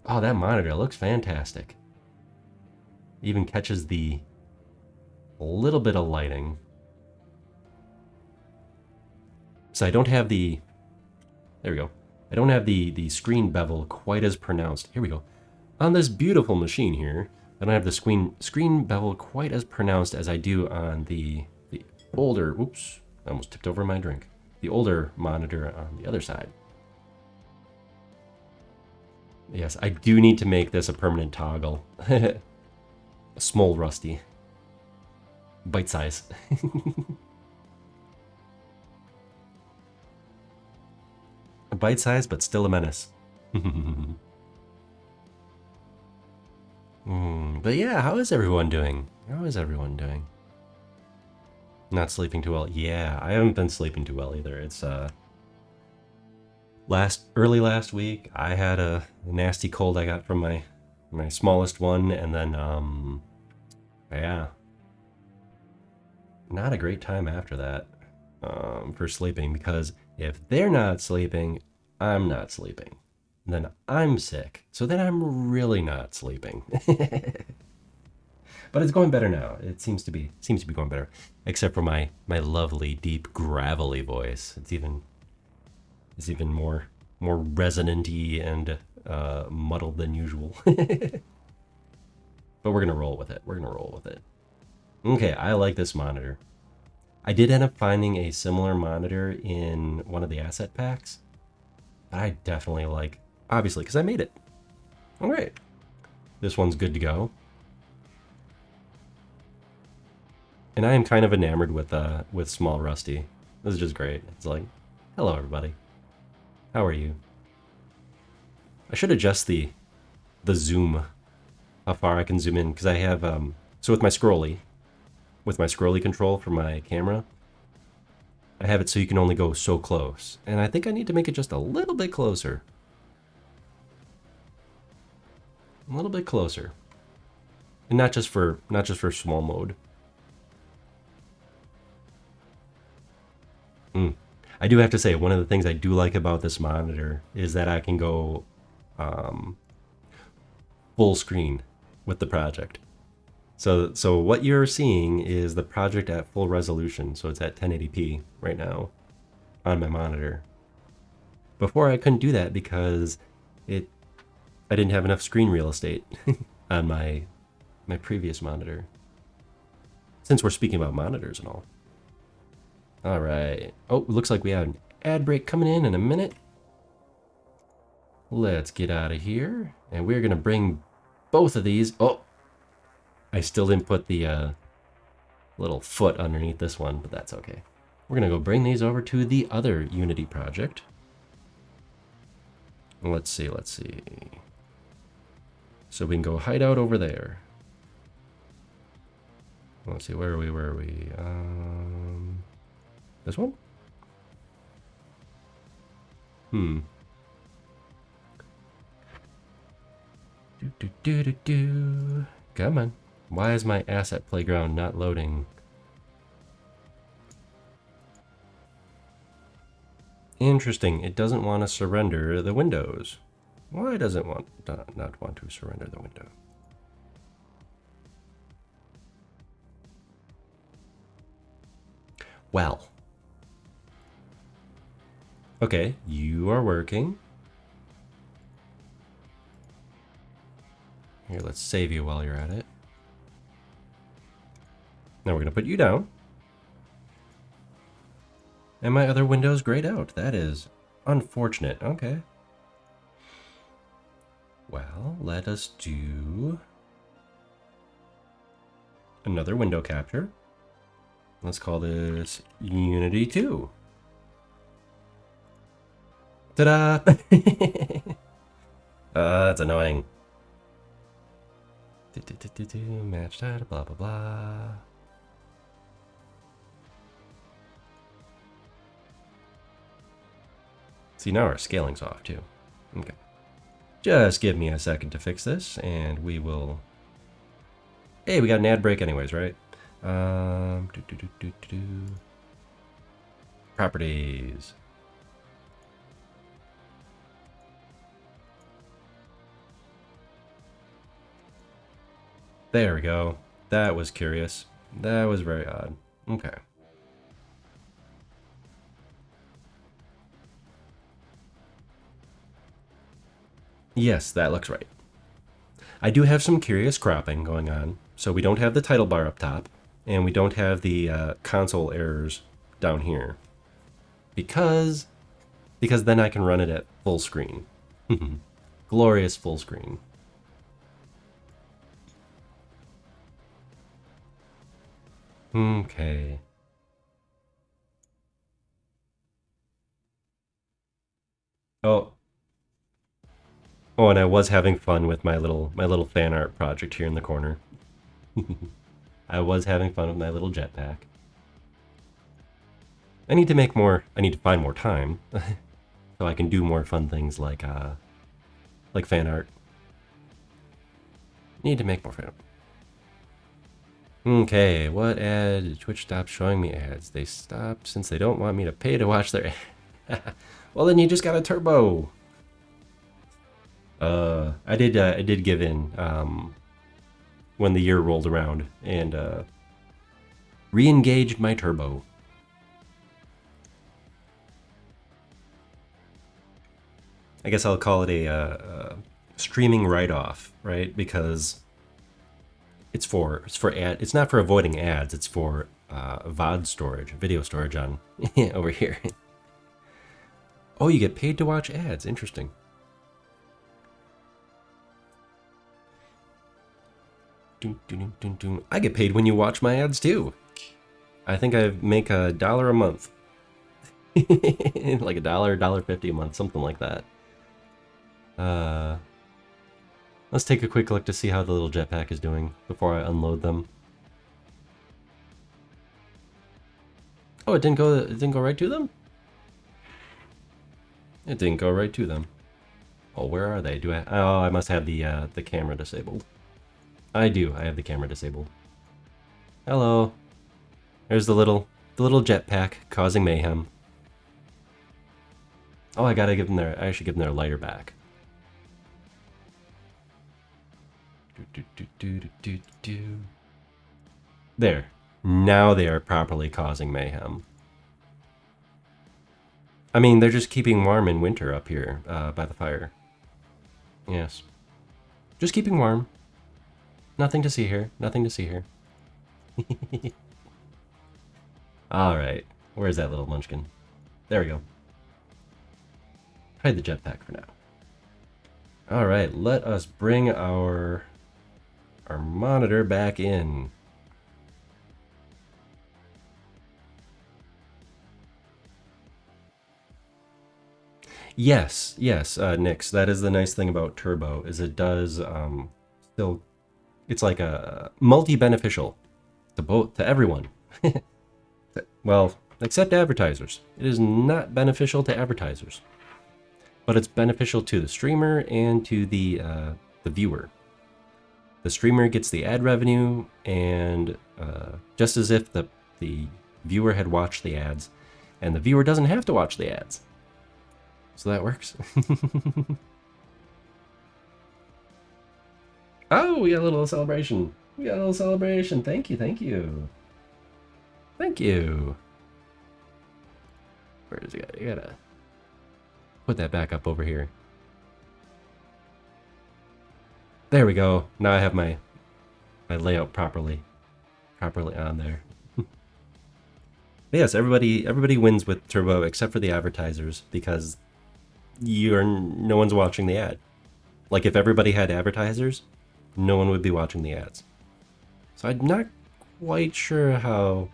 Oh, that monitor looks fantastic. Even catches the little bit of lighting. So I don't have the... There we go. I don't have the screen bevel quite as pronounced. Here we go. On this beautiful machine here, I don't have the screen bevel quite as pronounced as I do on the older... Oops, I almost tipped over my drink. The older monitor on the other side. Yes, I do need to make this a permanent toggle. A small rusty. Bite size. A bite size, but still a menace. But yeah, how is everyone doing? Not sleeping too well. Yeah, I haven't been sleeping too well either. It's early last week, I had a nasty cold I got from my smallest one, and then yeah, not a great time after that for sleeping, because if they're not sleeping, I'm not sleeping. Then I'm sick, so then I'm really not sleeping. But it's going better now. It seems to be going better, except for my lovely deep gravelly voice. It's even more resonant-y and muddled than usual. But we're gonna roll with it. Okay, I like this monitor. I did end up finding a similar monitor in one of the asset packs, but I definitely like, obviously, because I made it. All right, this one's good to go. And I am kind of enamored with small Rusty. This is just great. It's like, hello everybody. How are you? I should adjust the zoom, how far I can zoom in, because I have so with my scrolly control for my camera, I have it so you can only go so close. And I think I need to make it just a little bit closer. A little bit closer. And not just for small mode. I do have to say, one of the things I do like about this monitor is that I can go full screen with the project. So what you're seeing is the project at full resolution. So it's at 1080p right now on my monitor. Before I couldn't do that because I didn't have enough screen real estate on my previous monitor. Since we're speaking about monitors and all. All right. Oh, it looks like we have an ad break coming in a minute. Let's get out of here. And we're going to bring both of these. Oh, I still didn't put the little foot underneath this one, but that's okay. We're going to go bring these over to the other Unity project. Let's see. So we can go hide out over there. Let's see, where are we? This one? Come on. Why is my asset playground not loading? Interesting. It doesn't want to surrender the windows. Why does it not want to surrender the window? Well. Okay, you are working. Here, let's save you while you're at it. Now we're going to put you down. And my other window's grayed out. That is unfortunate. Okay. Well, let us do another window capture. Let's call this Unity 2. Ta-da! That's annoying. Match data, blah, blah, blah. See, now our scaling's off too. Okay. Just give me a second to fix this, and we will... Hey, we got an ad break anyways, right? Properties. There we go. That was curious. That was very odd. Okay. Yes, that looks right. I do have some curious cropping going on. So we don't have the title bar up top, and we don't have the console errors down here. Because then I can run it at full screen. Glorious full screen. Okay. Oh, and I was having fun with my little fan art project here in the corner. I was having fun with my little jetpack. I need to find more time so I can do more fun things like fan art. Need to make more fan art. Okay, what ad? Did Twitch stop showing me ads? They stopped since they don't want me to pay to watch their ad. Well, then you just got a turbo. I did give in when the year rolled around and re-engaged my turbo. I guess I'll call it a streaming write-off, right? Because it's for ad. It's not for avoiding ads. It's for VOD storage, video storage on over here. Oh, you get paid to watch ads. Interesting. I get paid when you watch my ads too. I think I make $1 a month. Like $1.50 a month, something like that. Let's take a quick look to see how the little jetpack is doing before I unload them. Oh, it didn't go right to them? It didn't go right to them. Oh, where are they? Oh, I must have the camera disabled. I do. I have the camera disabled. Hello. There's the little jetpack causing mayhem. Oh, I should give them their lighter back. There. Now they are properly causing mayhem. I mean, they're just keeping warm in winter up here by the fire. Yes. Just keeping warm. Nothing to see here. Nothing to see here. Alright. Where's that little munchkin? There we go. Hide the jetpack for now. Alright, let us bring our monitor back in. Yes, Nix. That is the nice thing about Turbo, is it does still. It's like a multi-beneficial to everyone. Well, except advertisers. It is not beneficial to advertisers, but it's beneficial to the streamer and to the viewer. The streamer gets the ad revenue, and just as if the viewer had watched the ads, and the viewer doesn't have to watch the ads. So that works. Oh, we got a little celebration. We got a little celebration. Thank you, thank you. Thank you. Where does it go? You gotta put that back up over here. There we go. Now I have my layout properly on there. Yes, everybody wins with Turbo except for the advertisers, because no one's watching the ad. Like, if everybody had advertisers, no one would be watching the ads. So I'm not quite sure how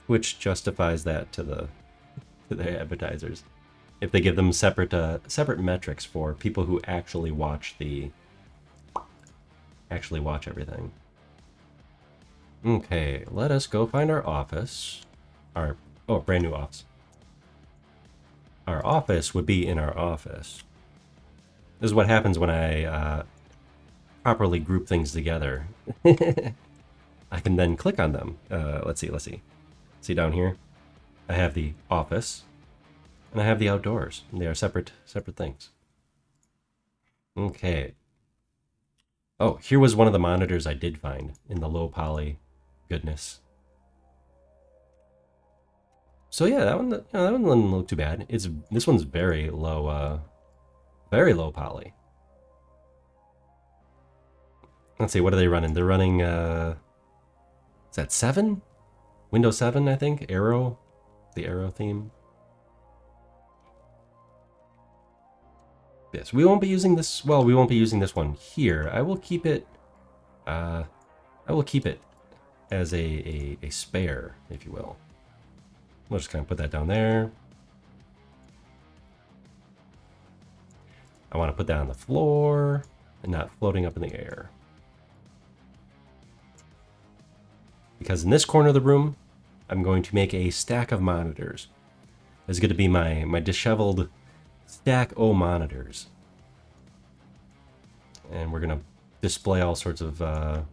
Twitch justifies that to their advertisers. If they give them separate metrics for people who actually watch everything. Okay, let us go find our office. Brand new office. Our office would be in our office. This is what happens when I properly group things together. I can then click on them. Let's see. See down here? I have the office, and I have the outdoors. They are separate things. Okay. Oh, here was one of the monitors I did find in the low poly goodness. So yeah, that one doesn't look too bad. This one's very low poly. Let's see, what are they running? They're running is that 7? Windows 7, I think. Arrow, the Arrow theme. Yes, we won't be using this. Well, we won't be using this one here. I will keep it. I will keep it as a spare, if you will. We'll just kind of put that down there. I want to put that on the floor and not floating up in the air. Because in this corner of the room, I'm going to make a stack of monitors. It's going to be my disheveled stack O monitors. And we're going to display all sorts of... I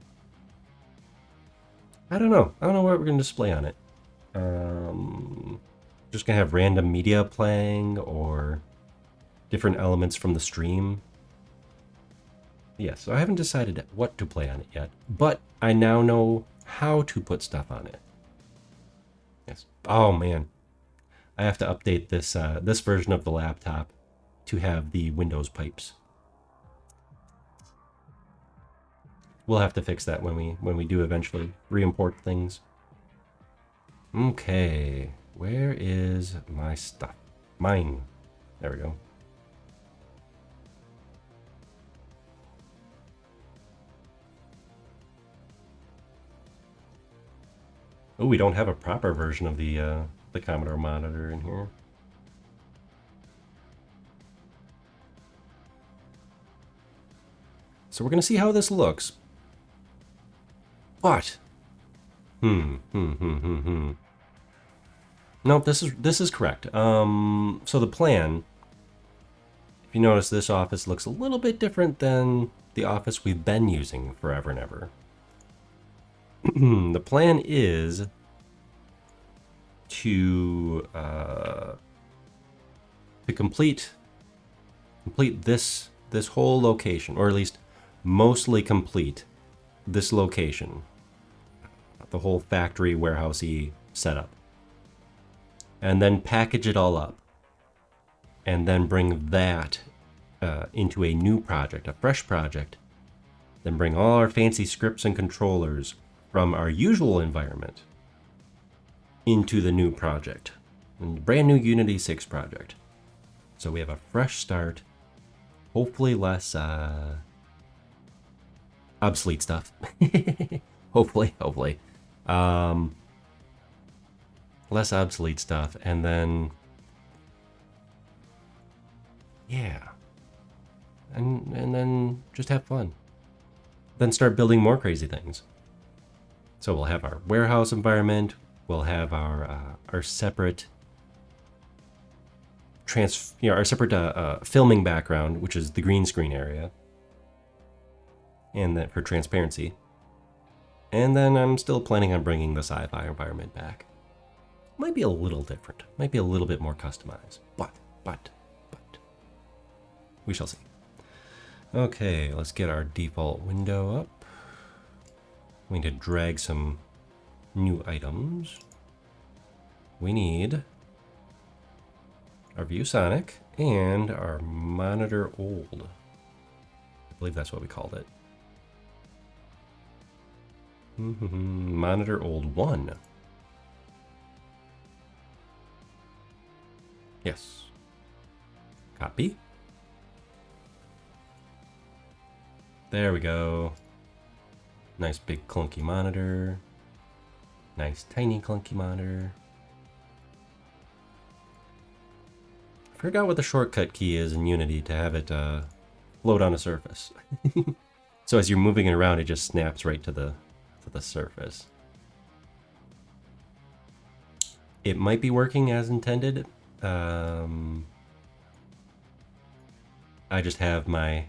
don't know what we're going to display on it. Just going to have random media playing or different elements from the stream. Yeah, so I haven't decided what to play on it yet, but I now know how to put stuff on it. Yes. Oh man, I have to update this this version of the laptop to have the Windows pipes. We'll have to fix that when we do eventually re-import things. Okay, where is my stuff? Mine. There we go. Oh, we don't have a proper version of the Commodore monitor in here. So we're gonna see how this looks. But Nope, this is correct. So the plan, if you notice, this office looks a little bit different than the office we've been using forever and ever. The plan is to complete this whole location, or at least mostly complete this location, the whole factory warehousey setup, and then package it all up, and then bring that into a new project, a fresh project. Then bring all our fancy scripts and controllers from our usual environment into the new project, a brand new Unity 6 project. So we have a fresh start, hopefully less obsolete stuff. hopefully. Less obsolete stuff, and then yeah, and then just have fun. Then start building more crazy things. So we'll have our warehouse environment. We'll have our separate our separate filming background, which is the green screen area, and that for transparency. And then I'm still planning on bringing the sci-fi environment back. Might be a little different. Might be a little bit more customized. But we shall see. Okay, let's get our default window up. We need to drag some new items. We need our ViewSonic and our monitor old. I believe that's what we called it. Monitor old 1. Yes. Copy. There we go. Nice big clunky monitor. Nice tiny clunky monitor. I forgot what the shortcut key is in Unity to have it float on a surface. So as you're moving it around, it just snaps right to the surface. It might be working as intended. I just have my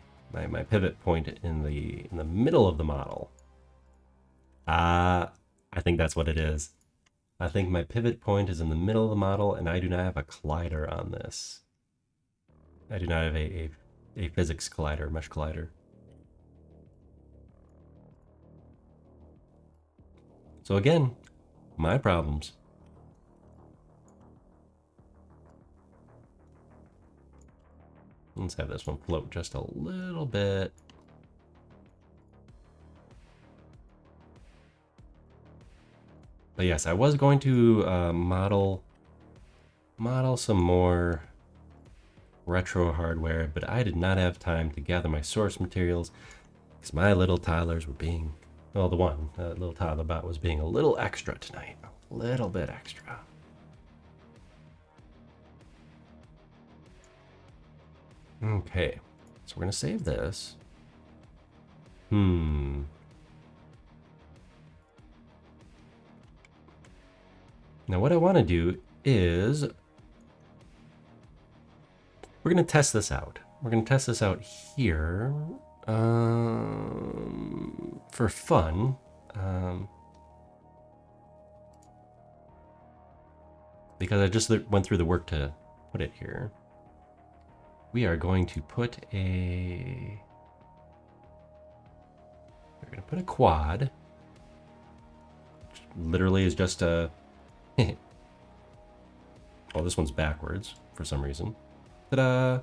pivot point in the middle of the model. I think that's what it is. I think my pivot point is in the middle of the model, and I do not have a collider on this. I do not have a physics collider, mesh collider. So again, my problems. Let's have this one float just a little bit. But yes, I was going to model some more retro hardware, but I did not have time to gather my source materials because my little toddlers were being, well, the one little toddler bot was being a little extra tonight, a little bit extra. Okay, so we're gonna save this. Now what I want to do is we're going to test this out. We're going to test this out here for fun. Because I just went through the work to put it here. We are going to put a quad, which literally is just a oh, this one's backwards for some reason. Ta-da!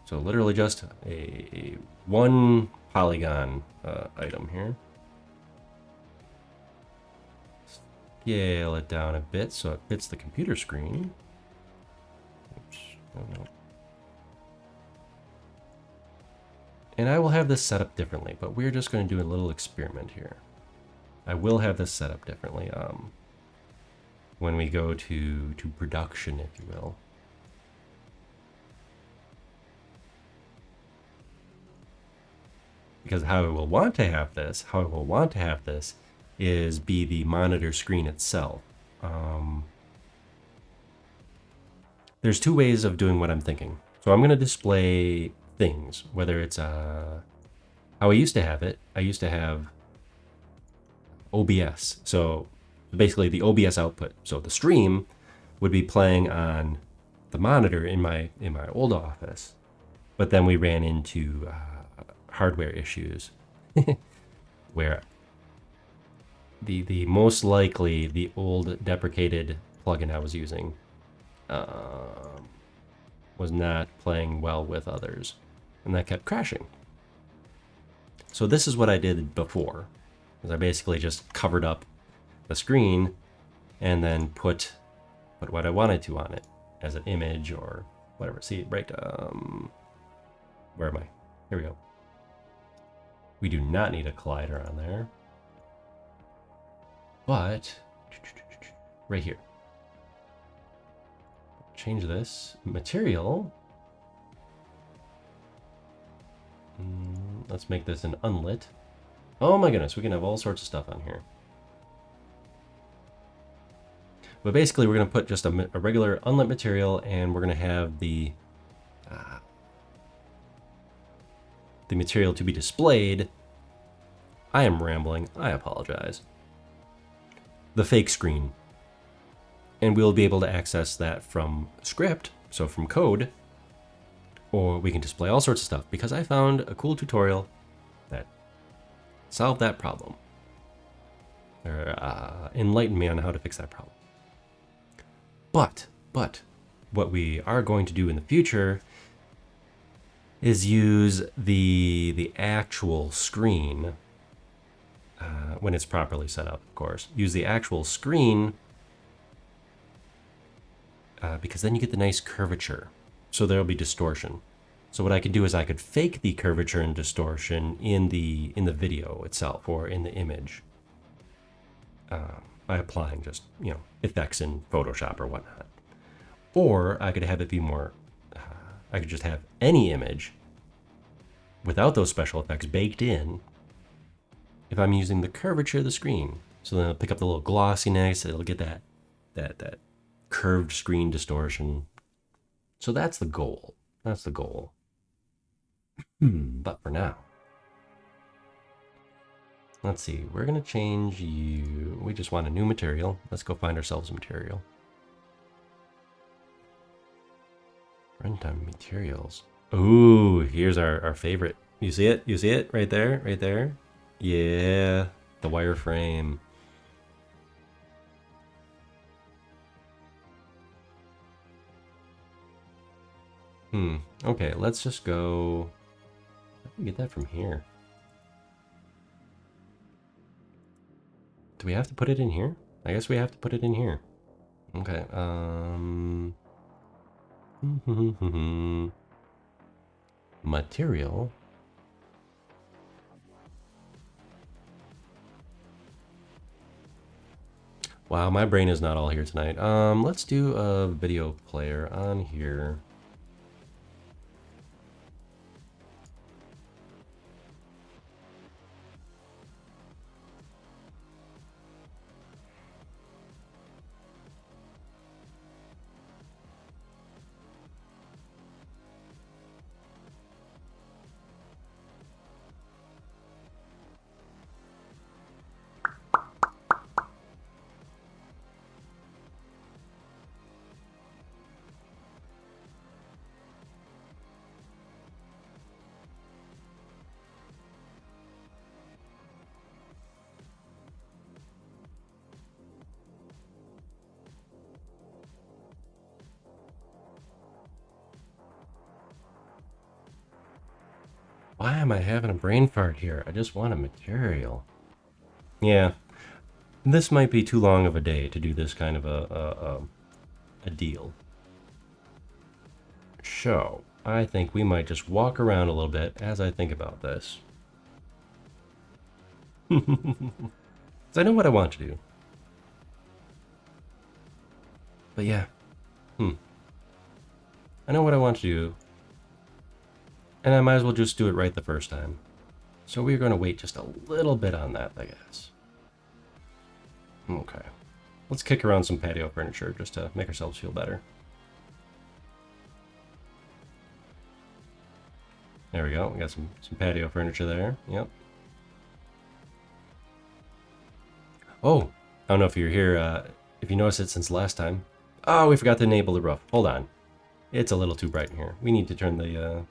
So literally just a one polygon item here. Scale it down a bit so it fits the computer screen. Oops. Oh, no. And I will have this set up differently, but we're just going to do a little experiment here. I will have this set up differently when we go to production, if you will. Because how I will want to have this, is be the monitor screen itself. There's two ways of doing what I'm thinking. So I'm going to display things, whether it's how I used to have it. I used to have OBS. So basically the OBS output. So the stream would be playing on the monitor in my old office. But then we ran into hardware issues where the most likely the old deprecated plugin I was using was not playing well with others, and that kept crashing. So this is what I did before, is I basically just covered up the screen and then put what I wanted to on it as an image or whatever. See, right, where am I? Here we go. We do not need a collider on there, but right here. Change this material. Let's make this an unlit. Oh my goodness, we can have all sorts of stuff on here. But basically, we're going to put just a regular unlit material, and we're going to have the material to be displayed. I am rambling. I apologize. The fake screen. And we'll be able to access that from script, so from code, or we can display all sorts of stuff, because I found a cool tutorial that solved that problem, or enlightened me on how to fix that problem. But what we are going to do in the future is use the actual screen, when it's properly set up, of course. Use the actual screen, because then you get the nice curvature. So there'll be distortion. So what I could do is I could fake the curvature and distortion in the video itself, or in the image, by applying just, effects in Photoshop or whatnot. Or I could have it be more, I could just have any image without those special effects baked in if I'm using the curvature of the screen. So then it'll pick up the little glossiness, it'll get that curved screen distortion. So that's the goal. That's the goal. But for now, let's see, we're gonna change you. We just want a new material. Let's go find ourselves a material. Runtime materials. Ooh, here's our favorite. You see it? You see it? Right there? Right there? Yeah, the wireframe. Okay, let's just go. How do we get that from here? Do we have to put it in here? I guess we have to put it in here. Okay, material. Wow, my brain is not all here tonight. Let's do a video player on here. Why am I having a brain fart here? I just want a material. Yeah, this might be too long of a day to do this kind of a deal. So, I think we might just walk around a little bit as I think about this. Because I know what I want to do. But yeah. I know what I want to do. And I might as well just do it right the first time. So we're going to wait just a little bit on that, I guess. Okay. Let's kick around some patio furniture just to make ourselves feel better. There we go. We got some patio furniture there. Yep. Oh, I don't know if you're here, if you noticed it since last time. Oh, we forgot to enable the roof. Hold on. It's a little too bright in here. We need to turn the,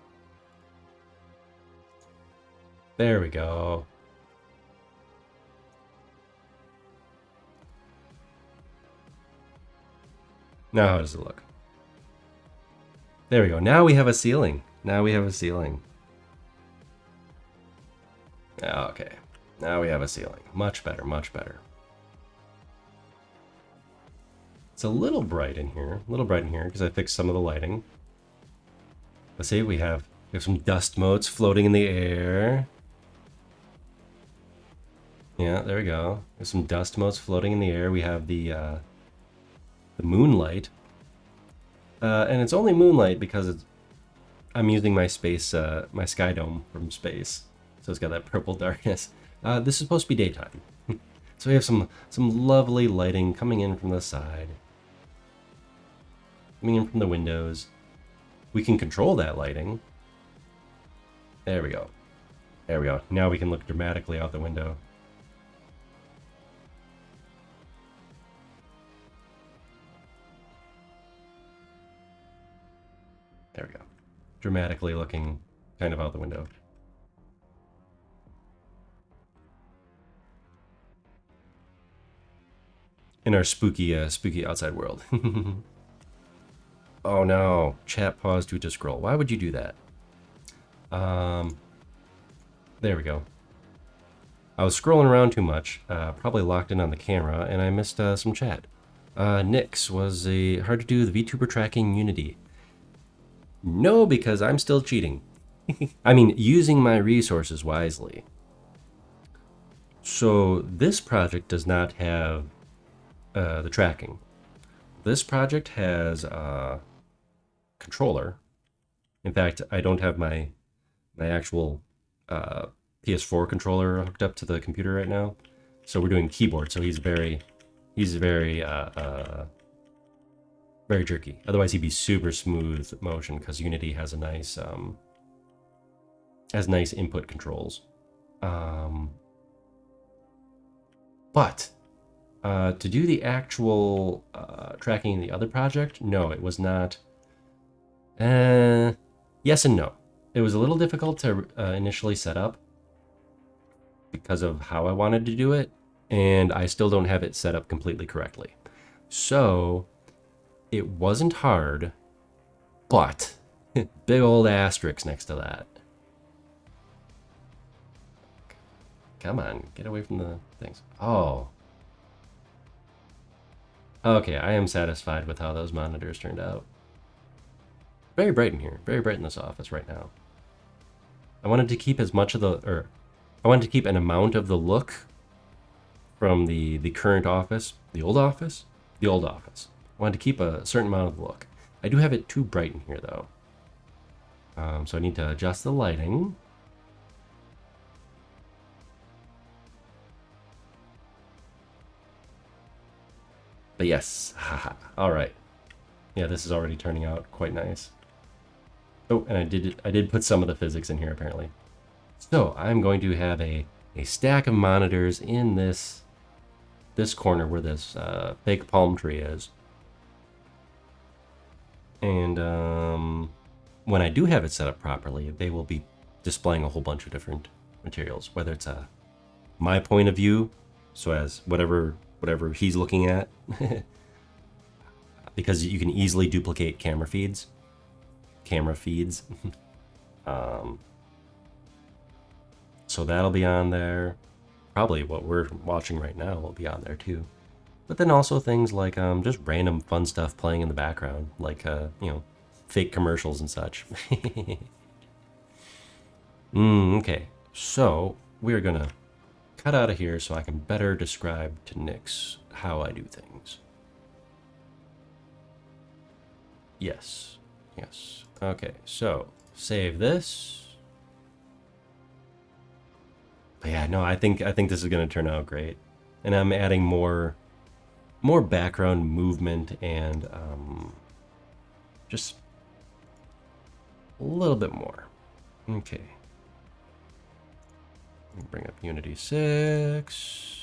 There we go. Now how does it look? There we go. Now we have a ceiling. Now we have a ceiling. Okay. Now we have a ceiling. Much better, much better. It's a little bright in here. A little bright in here because I fixed some of the lighting. Let's see, we have some dust motes floating in the air. Yeah, there we go. There's some dust motes floating in the air. We have the moonlight. And it's only moonlight because I'm using my space, my sky dome from space. So it's got that purple darkness. This is supposed to be daytime. So we have some lovely lighting coming in from the side. Coming in from the windows. We can control that lighting. There we go. There we go. Now we can look dramatically out the window. There we go. Dramatically looking kind of out the window. In our spooky outside world. Oh no, chat paused to scroll. Why would you do that? There we go. I was scrolling around too much, probably locked in on the camera, and I missed some chat. Nix, was hard to do the VTuber tracking Unity? No, because I'm still cheating. I mean, using my resources wisely. So this project does not have the tracking. This project has a controller. In fact, I don't have my actual PS4 controller hooked up to the computer right now. So we're doing keyboard. So he's very jerky. Otherwise, he'd be super smooth motion because Unity has a nice input controls. But to do the actual tracking in the other project, no, it was not. Yes and no. It was a little difficult to initially set up because of how I wanted to do it, and I still don't have it set up completely correctly. So it wasn't hard, but big old asterisk next to that. Come on, get away from the things. Oh. Okay, I am satisfied with how those monitors turned out. Very bright in here. Very bright in this office right now. I wanted to keep as much of the, I wanted to keep an amount of the look from the current office, the old office. I wanted to keep a certain amount of the look. I do have it too bright in here though. So I need to adjust the lighting. But yes, haha. All right. Yeah, this is already turning out quite nice. Oh, and I did put some of the physics in here apparently. So I'm going to have a stack of monitors in this corner where this fake palm tree is. And when I do have it set up properly, they will be displaying a whole bunch of different materials, whether it's my point of view, so as whatever he's looking at, because you can easily duplicate camera feeds. So that'll be on there. Probably what we're watching right now will be on there too. But then also things like just random fun stuff playing in the background, like fake commercials and such. Okay, so we're gonna cut out of here so I can better describe to Nix how I do things. Yes, yes. Okay, so save this. But yeah, no, I think this is gonna turn out great, and I'm adding more background movement and just a little bit more. Okay. Bring up Unity 6.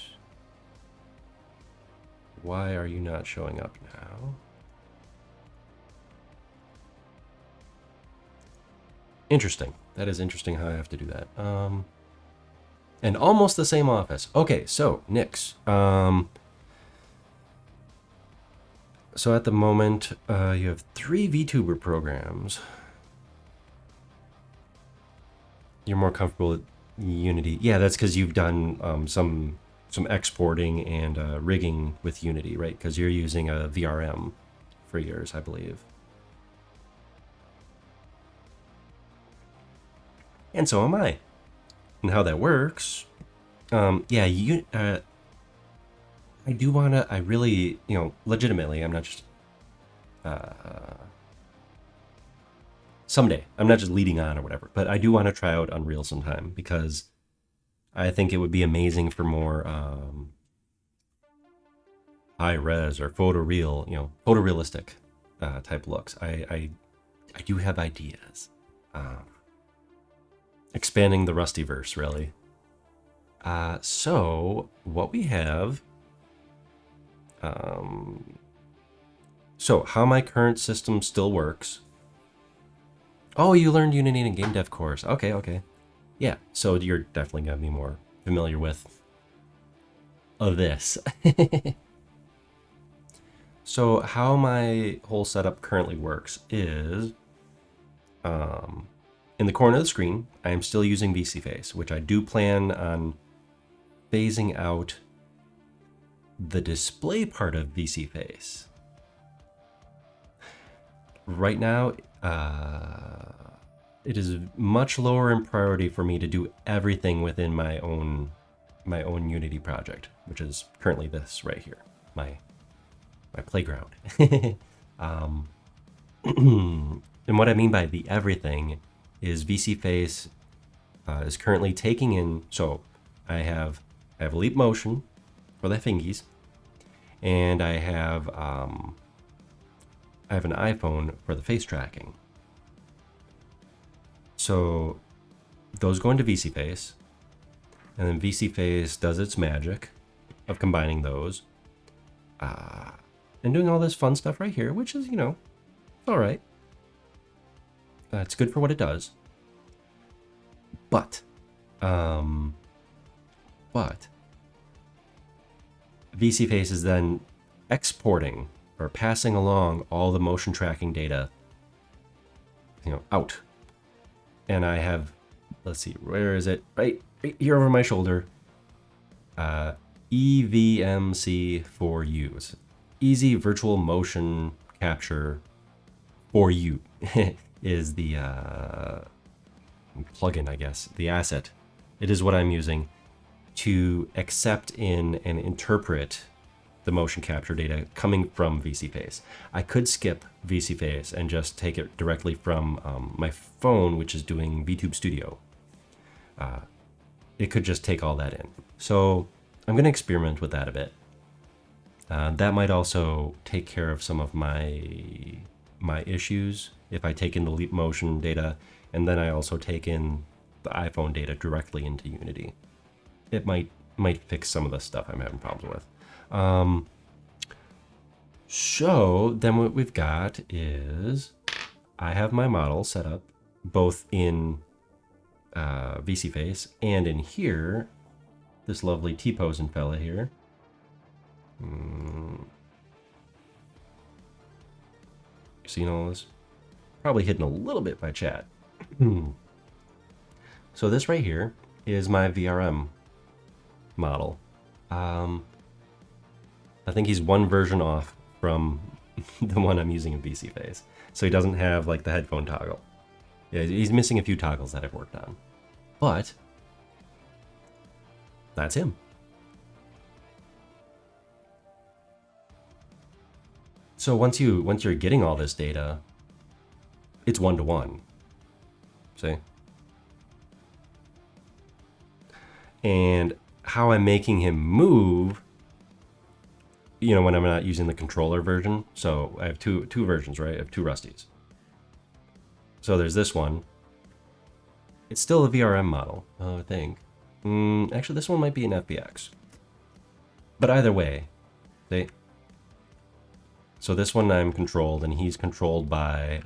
Why are you not showing up now? Interesting. That is interesting how I have to do that. And almost the same office. Okay, so Nix. So at the moment, you have 3 VTuber programs. You're more comfortable with Unity. Yeah, that's because you've done some exporting and rigging with Unity, right? Because you're using a VRM for yours, I believe. And so am I. And how that works, yeah, I do want to, I really, legitimately, I'm not just, someday, I'm not just leading on or whatever, but I do want to try out Unreal sometime because I think it would be amazing for more high res or photorealistic type looks. I do have ideas. Expanding the Rustyverse, really. So what we have, so how my current system still works. Oh, you learned Unity in a game dev course. Okay. Yeah, so you're definitely gonna be more familiar with this. So how my whole setup currently works is, in the corner of the screen, I am still using VSeeFace, which I do plan on phasing out the display part of VSeeFace. Right now, it is much lower in priority for me to do everything within my own Unity project, which is currently this right here, my playground. And what I mean by the everything is VSeeFace is currently taking in. So I have Leap Motion for the fingies, and I have an iPhone for the face tracking. So those go into VSeeFace, and then VSeeFace does its magic of combining those and doing all this fun stuff right here, which is, it's all right. It's good for what it does. But VSeeFace is then exporting or passing along all the motion tracking data, out. And I have, let's see, where is it? Right here over my shoulder. EVMC4U. Easy Virtual Motion Capture for you is the plugin, I guess, the asset. It is what I'm using to accept in and interpret the motion capture data coming from VSeeFace. I could skip VSeeFace and just take it directly from my phone, which is doing VTube Studio. It could just take all that in. So I'm going to experiment with that a bit. That might also take care of some of my issues if I take in the Leap Motion data and then I also take in the iPhone data directly into Unity. It might fix some of the stuff I'm having problems with. So then what we've got is I have my model set up both in VSeeFace and in here, this lovely T-posing fella here. You seeing all this? Probably hidden a little bit by chat. So this right here is my VRM model. I think he's one version off from the one I'm using in VC Face. So he doesn't have like the headphone toggle. Yeah, he's missing a few toggles that I've worked on. But that's him. So once you're getting all this data, it's one-to-one. See? And how I'm making him move, you know, when I'm not using the controller version. So I have two versions, right? I have two Rusties. So there's this one. It's still a VRM model, I think. Actually, this one might be an FBX. But either way, see? So this one I'm controlled, and he's controlled by,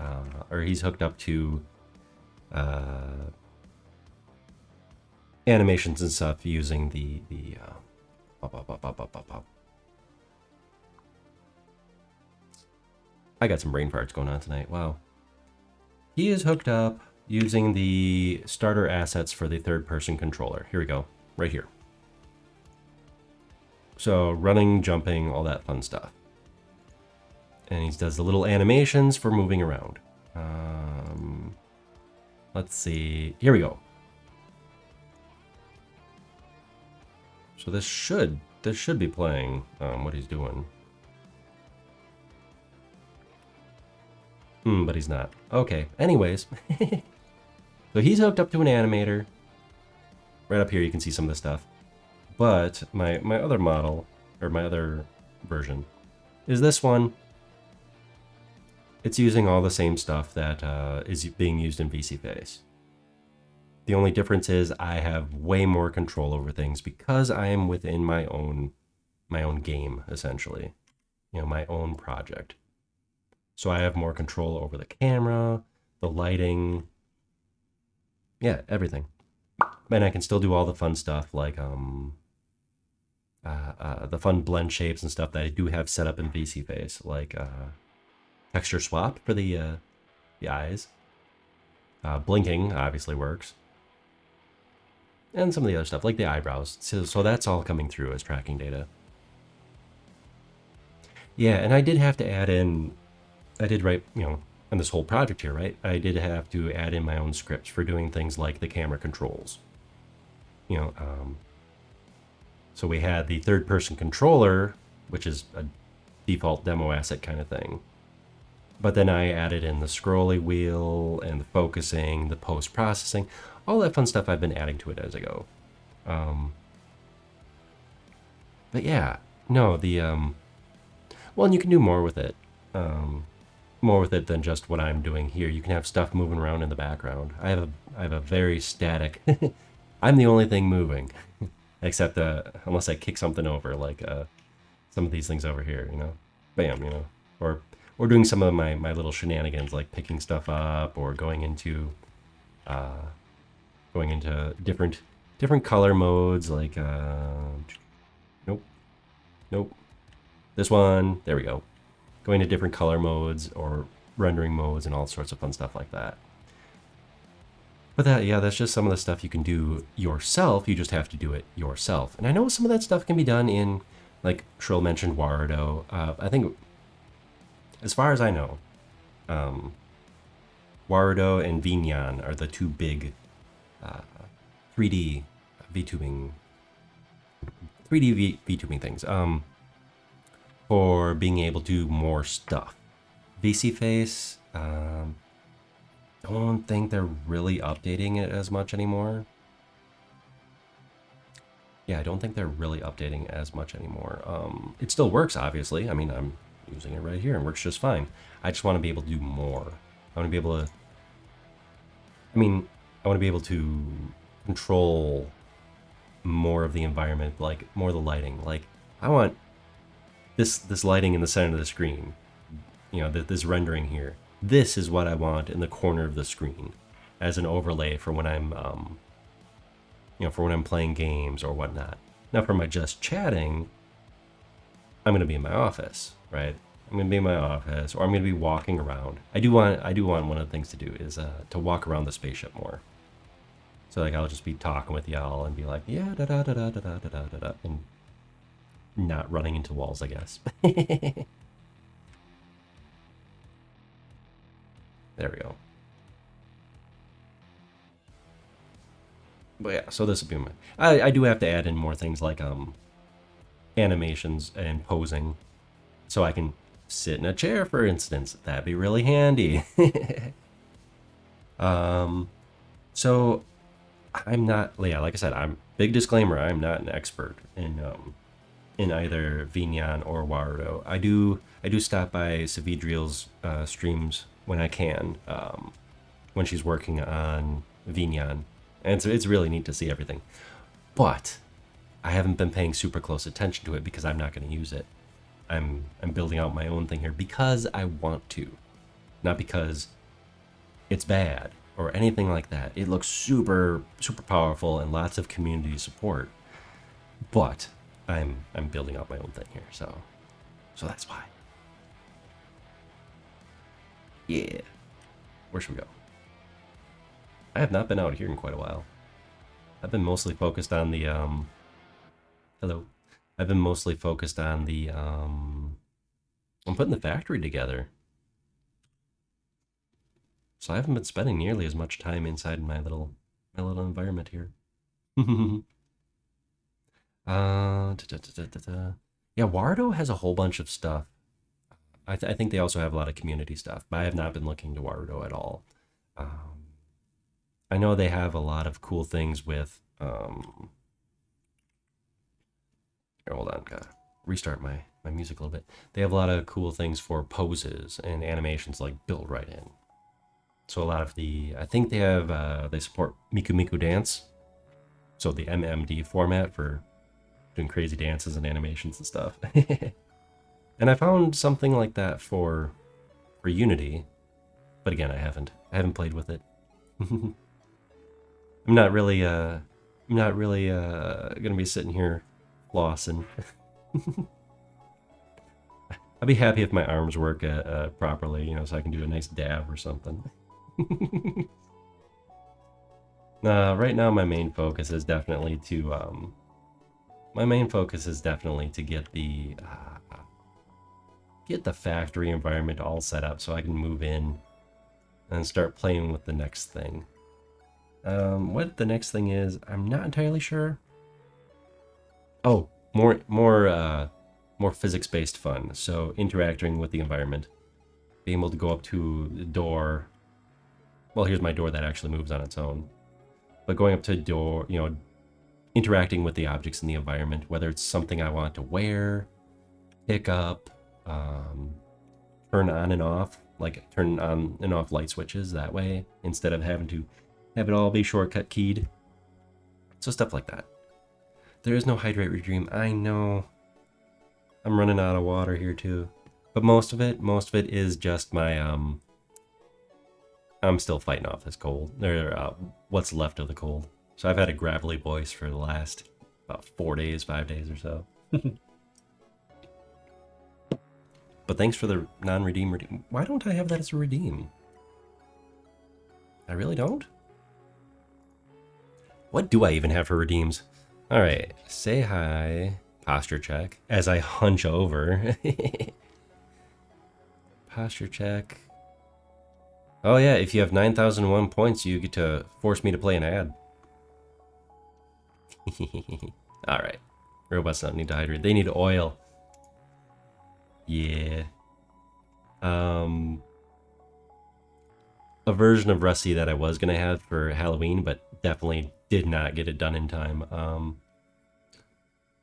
or he's hooked up to animations and stuff using the I got some brain farts going on tonight. Wow. He is hooked up using the starter assets for the third-person controller. Here we go, right here. So running, jumping, all that fun stuff. And he does the little animations for moving around. Let's see. Here we go. So this should be playing what he's doing. But he's not. Okay. Anyways, so he's hooked up to an animator. Right up here, you can see some of the stuff. But my other model, or my other version, is this one. It's using all the same stuff that is being used in VC Face. The only difference is I have way more control over things because I am within my own game, essentially. You know, my own project. So I have more control over the camera, the lighting, yeah, everything. And I can still do all the fun stuff like the fun blend shapes and stuff that I do have set up in VC Face, like texture swap for the eyes. Blinking obviously works. And some of the other stuff, like the eyebrows. So that's all coming through as tracking data. Yeah, and I did have to add in, I did write, you know, on this whole project here, right? I did have to add in my own scripts for doing things like the camera controls. You know, so we had the third-person controller, which is a default demo asset kind of thing. But then I added in the scrolly wheel and the focusing, the post-processing, all that fun stuff I've been adding to it as I go. But yeah, no, well, and you can do more with it. More with it than just what I'm doing here. You can have stuff moving around in the background. I have a very static, I'm the only thing moving, except unless I kick something over, like some of these things over here, you know, bam, you know, or doing some of my little shenanigans, like picking stuff up or going into different color modes, like nope, this one, there we go, going to different color modes or rendering modes and all sorts of fun stuff like that. But that's just some of the stuff you can do yourself. You just have to do it yourself. And I know some of that stuff can be done in, like Shrill mentioned, Warudo. I think, as far as I know, Warudo and Vinyan are the two big 3D VTubing things for being able to do more stuff. VC Face, don't think they're really updating it as much anymore. Yeah, I don't think they're really updating as much anymore. It still works, obviously. I mean, I'm using it right here and works just fine. I just want to be able to do more. I want to be able to, I want to be able to control more of the environment, like more of the lighting. Like, I want this lighting in the center of the screen, you know, this rendering here. This is what I want in the corner of the screen as an overlay for when I'm, you know, for when I'm playing games or whatnot. Now, for my just chatting, I'm going to be in my office, right? I'm going to be in my office, or I'm going to be walking around. I do want one of the things to do is to walk around the spaceship more. So like I'll just be talking with y'all and be like, yeah, da da da da da da da da da, and not running into walls, I guess. There we go. But yeah, so this will be my... I do have to add in more things like animations and posing. So I can sit in a chair, for instance. That'd be really handy. So I'm not... Yeah, like I said, I'm... Big disclaimer, I'm not an expert in either Vignan or Warudo. I do stop by Savidriel's streams when I can, when she's working on Vignan. And it's really neat to see everything. But I haven't been paying super close attention to it because I'm not going to use it. I'm building out my own thing here because I want to, not because it's bad or anything like that. It looks super powerful and lots of community support. But I'm building out my own thing here, so that's why. Yeah. Where should we go? I have not been out here in quite a while. I've been mostly focused on the hello. I've been mostly focused on the I'm putting the factory together. So I haven't been spending nearly as much time inside my little environment here. Yeah, Warudo has a whole bunch of stuff. I think they also have a lot of community stuff, but I have not been looking to Warudo at all. I know they have a lot of cool things with... Here, hold on, gotta restart my music a little bit. They have a lot of cool things for poses and animations like built right in. So a lot of the... I think they have... they support Miku Miku Dance. So the MMD format for doing crazy dances and animations and stuff. And I found something like that for Unity, but again, I haven't played with it. I'm not really gonna be sitting here flossing. I'd be happy if my arms work properly, you know, so I can do a nice dab or something. Right now my main focus is definitely to get the factory environment all set up so I can move in and start playing with the next thing. What the next thing is, I'm not entirely sure. Oh, more physics-based fun. So interacting with the environment, being able to go up to the door. Well, here's my door that actually moves on its own. But going up to a door, you know, interacting with the objects in the environment, whether it's something I want to wear, pick up, turn on and off, like turn on and off light switches that way, instead of having to have it all be shortcut keyed. So stuff like that. There is no hydrate regime. I know. I'm running out of water here too. But most of it is just my, I'm still fighting off this cold. What's left of the cold. So I've had a gravelly voice for the last about 5 days or so. But thanks for the non-redeem. Why don't I have that as a redeem? I really don't? What do I even have for redeems? Alright, say hi, posture check, as I hunch over. Posture check. Oh yeah, if you have 9,001 points, you get to force me to play an ad. Alright. Robots don't need to hydrate. They need oil. Yeah. A version of Rusty that I was going to have for Halloween, but definitely did not get it done in time.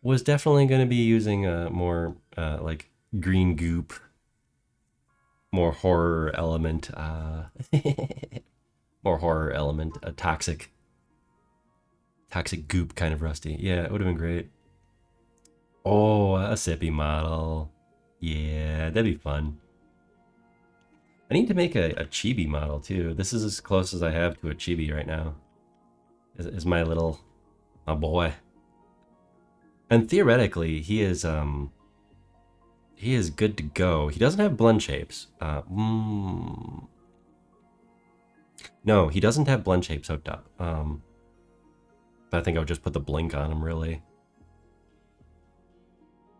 Was definitely going to be using more like green goop, more horror element, a toxic goop kind of Rusty. Yeah, it would have been great. Oh, a sippy model. Yeah, that'd be fun. I need to make a chibi model too. This is as close as I have to a chibi right now. Is my boy. And theoretically, he is good to go. He doesn't have blend shapes. No, he doesn't have blend shapes hooked up. But I think I would just put the blink on him, really.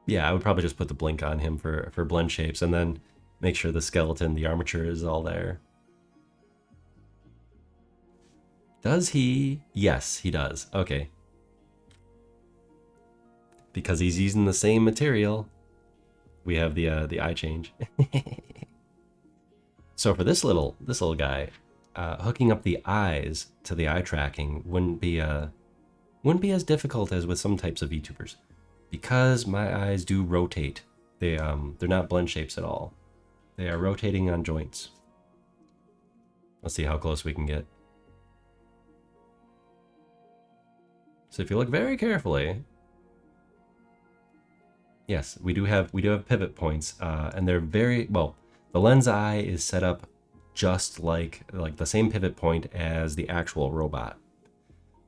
Yeah, I would probably just put the blink on him for blend shapes, and then make sure the skeleton, the armature is all there. Does he? Yes, he does. Okay. Because he's using the same material, we have the eye change. So for this little guy, hooking up the eyes to the eye tracking wouldn't be as difficult as with some types of VTubers, because my eyes do rotate. They're not blend shapes at all. They are rotating on joints. Let's see how close we can get. So if you look very carefully, yes, we do have pivot points, and they're very well. The lens eye is set up just like the same pivot point as the actual robot,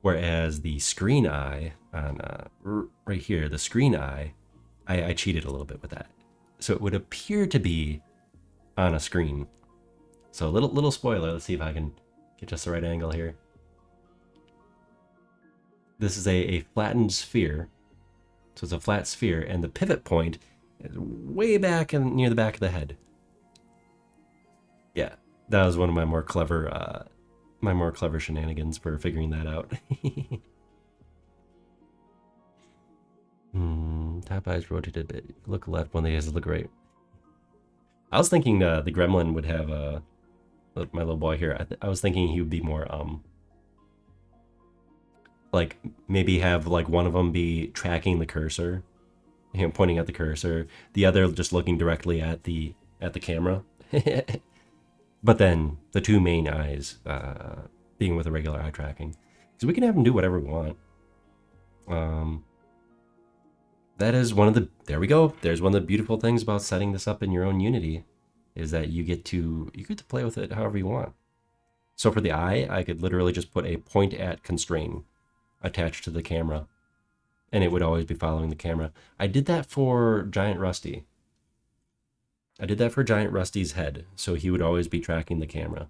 whereas the screen eye on right here, the screen eye, I cheated a little bit with that, so it would appear to be on a screen. So little spoiler. Let's see if I can get just the right angle here. This is a flattened sphere. So it's a flat sphere, and the pivot point is way back and near the back of the head. Yeah, that was one of my more clever shenanigans for figuring that out. Top eyes rotated a bit. Look left when they look right. I was thinking the gremlin would have my little boy here. I was thinking he would be more like maybe have like one of them be tracking the cursor, pointing at the cursor, the other just looking directly at the camera. But then the two main eyes being with a regular eye tracking, because we can have them do whatever we want. That is one of the, there we go. There's one of the beautiful things about setting this up in your own Unity, is that you get to play with it however you want. So for the eye, I could literally just put a point at constraint attached to the camera, and it would always be following the camera. I did that for Giant Rusty. I did that for Giant Rusty's head, so he would always be tracking the camera.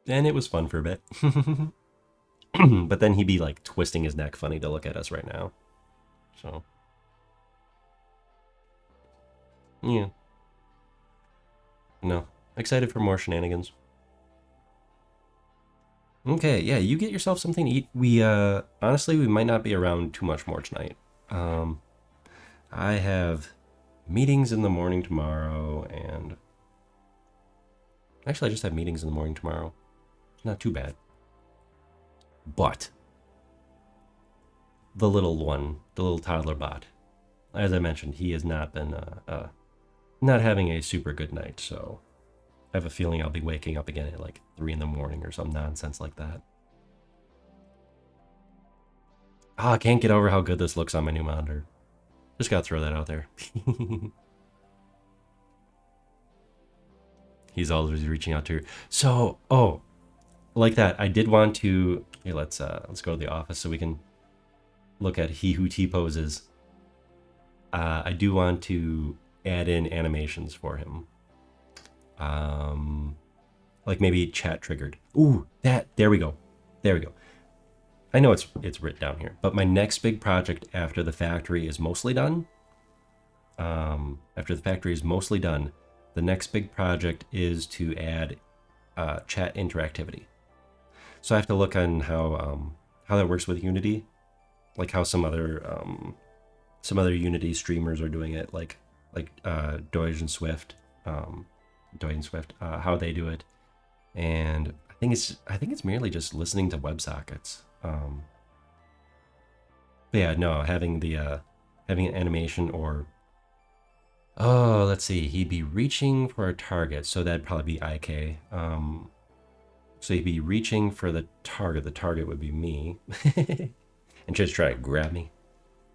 And it was fun for a bit. But then he'd be like twisting his neck funny to look at us right now. So, yeah. No, excited for more shenanigans. Okay, yeah, you get yourself something to eat. We honestly, we might not be around too much more tonight. I have meetings in the morning tomorrow, and actually I just have meetings in the morning tomorrow. Not too bad. But the little one, the little toddler bot, as I mentioned, he has not been not having a super good night, so I have a feeling I'll be waking up again at like 3 in the morning or some nonsense like that. I can't get over how good this looks on my new monitor. Just gotta throw that out there. He's always reaching out to her. So, oh, like that. I did want to. Here, let's go to the office so we can look at He Who T-poses. I do want to add in animations for him. Like maybe chat triggered. Ooh, there we go. There we go. I know it's written down here, but my next big project after the factory is mostly done. The next big project is to add chat interactivity. So I have to look on how that works with Unity, like how some other Unity streamers are doing it, like Doge and Swift, how they do it, and I think it's merely just listening to WebSockets. But yeah, no, having an animation or let's see, he'd be reaching for a target, so that'd probably be IK. So he'd be reaching for the target. The target would be me, and just try to grab me,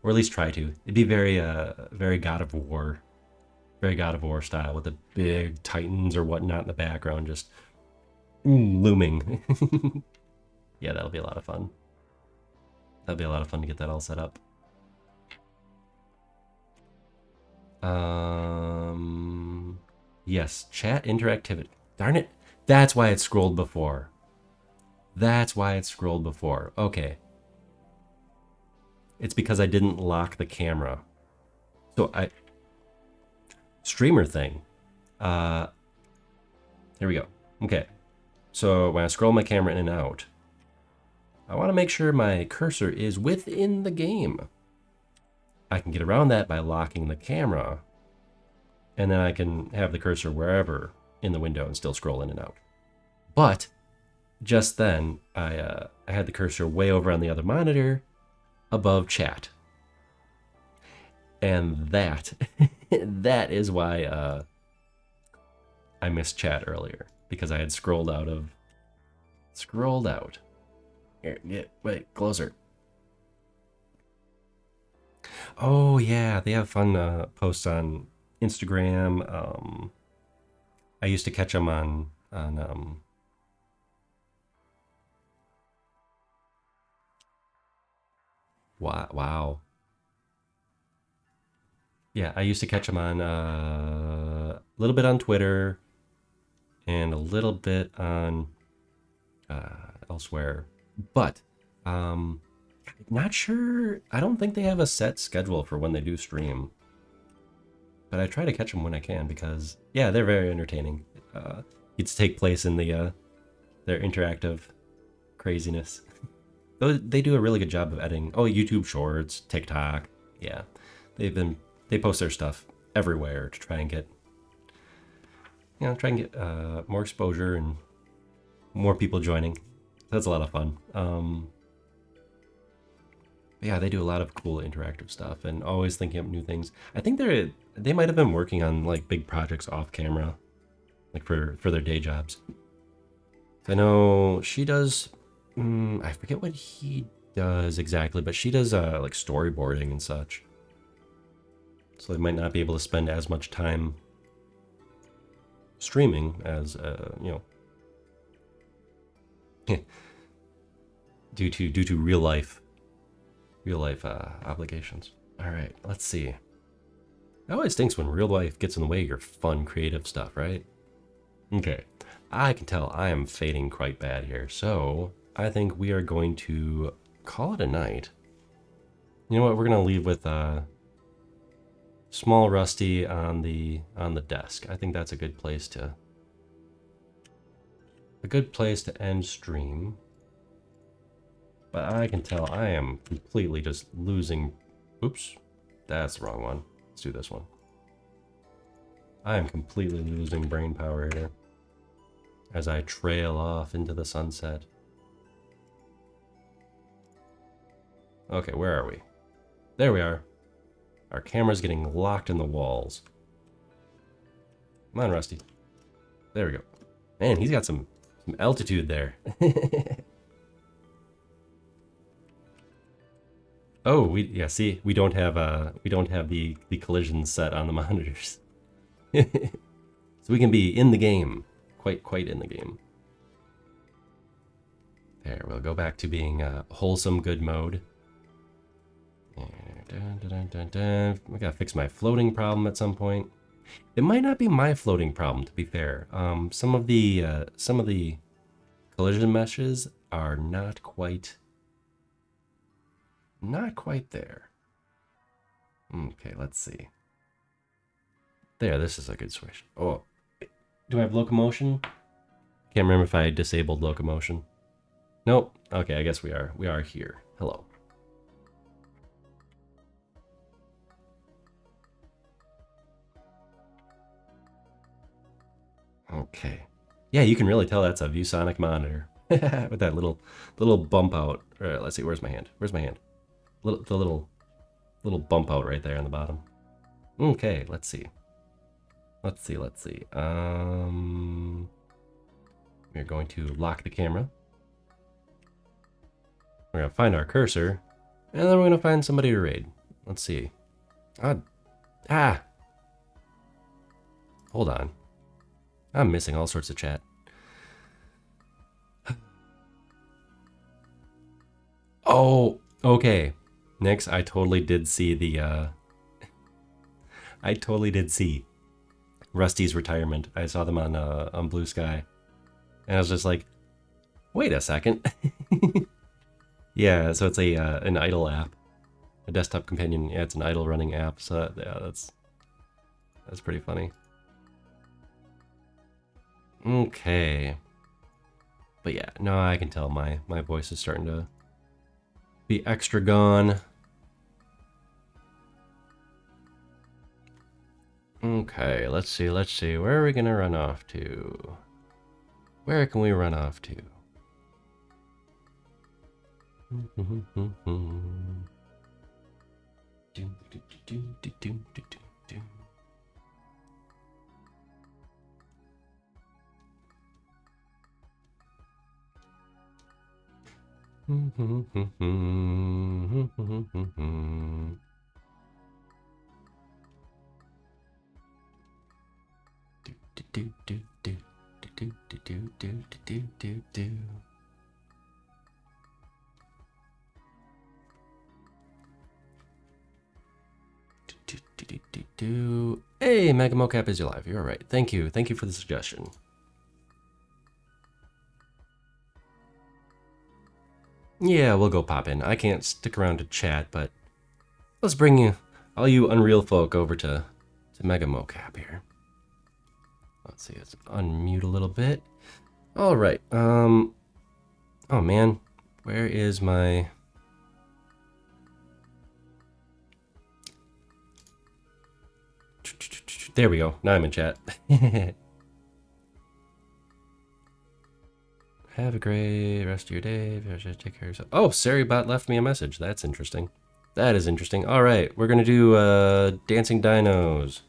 or at least try to. It'd be very God of War style, with the big titans or whatnot in the background, just looming. Yeah, that'll be a lot of fun. That'll be a lot of fun to get that all set up. Yes, chat interactivity. Darn it. That's why it scrolled before. Okay. It's because I didn't lock the camera. So streamer thing. Here we go. Okay. So when I scroll my camera in and out, I want to make sure my cursor is within the game. I can get around that by locking the camera, and then I can have the cursor wherever in the window and still scroll in and out. But just then, I had the cursor way over on the other monitor above chat. And that is why I missed chat earlier, because I had scrolled out. Here, wait, closer. Oh yeah, they have fun posts on Instagram. I used to catch them on wow. Yeah, I used to catch them on a little bit on Twitter and a little bit on elsewhere. But not sure. I don't think they have a set schedule for when they do stream. But I try to catch them when I can because, yeah, they're very entertaining. It's take place in their interactive craziness. They do a really good job of editing. Oh, YouTube Shorts, TikTok. Yeah, they post their stuff everywhere to try and get more exposure and more people joining. That's a lot of fun. Yeah, they do a lot of cool interactive stuff and always thinking up new things. I think they might have been working on like big projects off camera, like for their day jobs. I know she does. I forget what he does exactly, but she does like storyboarding and such. So they might not be able to spend as much time streaming as due to real life obligations. All right, let's see. It always stinks when real life gets in the way of your fun, creative stuff, right? Okay, I can tell I am fading quite bad here, so I think we are going to call it a night. You know what? We're gonna leave with small Rusty on the desk. I think that's a good place to end stream. But I can tell I am completely just losing. Oops, that's the wrong one. Let's do this one. I am completely losing brain power here as I trail off into the sunset. Okay, where are we? There we are. Our camera's getting locked in the walls. Come on, Rusty. There we go. Man, he's got some altitude there. Oh, we don't have the collision set on the monitors. So we can be in the game. Quite in the game. There, we'll go back to being wholesome good mode. I gotta fix my floating problem at some point. It might not be my floating problem, to be fair. Some of the collision meshes are not quite there. Okay, let's see. There, this is a good switch. Oh, do I have locomotion? Can't remember if I disabled locomotion. Nope. Okay, I guess we are here. Hello. Okay. Yeah, you can really tell that's a ViewSonic monitor with that little bump out. Let's see, where's my hand? The little bump out right there on the bottom. Okay, let's see. We're going to lock the camera. We're gonna find our cursor, and then we're gonna find somebody to raid. Let's see. Hold on. I'm missing all sorts of chat. Oh, okay. Next, I totally did see Rusty's retirement. I saw them on Blue Sky, and I was just like, wait a second. Yeah, so it's an idle app, a desktop companion. Yeah, it's an idle running app. So yeah, that's pretty funny. Okay. But yeah, no, I can tell my voice is starting to be extra gone. Okay, let's see. Where are we gonna run off to? Where can we run off to? Hey, Mega Mocap is alive. You're right. Thank you. Thank you for the suggestion. Yeah, we'll go pop in. I can't stick around to chat, but let's bring you, all you Unreal folk, over to Mega Mocap here. Let's see, let's unmute a little bit. All right. Oh man, where is my? There we go. Now I'm in chat. Have a great rest of your day. Take care of yourself. Oh, Saribot left me a message. That's interesting. That is interesting. All right, we're gonna do Dancing Dinos.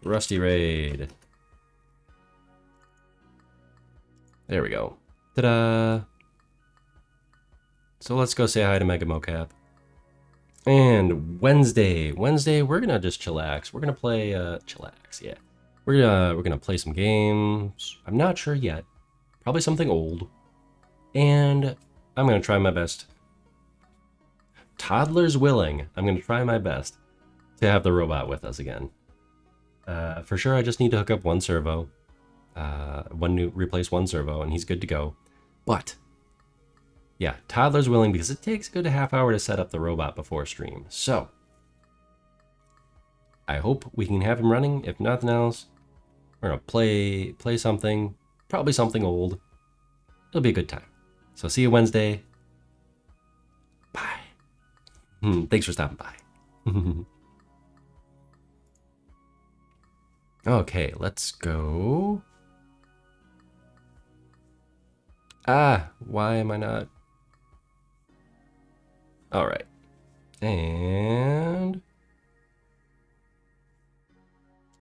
Rusty Raid. There we go. Ta-da! So let's go say hi to Mega Mocap. And Wednesday, we're gonna just chillax. We're gonna play chillax, yeah. We're gonna play some games. I'm not sure yet. Probably something old. And I'm gonna try my best. Toddlers willing. I'm gonna try my best to have the robot with us again. For sure, I just need to hook up one servo. Replace one servo, and he's good to go. But yeah, Toddler's willing because it takes a good half hour to set up the robot before stream. So I hope we can have him running. If nothing else, we're gonna play something, probably something old. It'll be a good time. So see you Wednesday. Bye. Thanks for stopping by. Okay, let's go. Why am I not? All right. And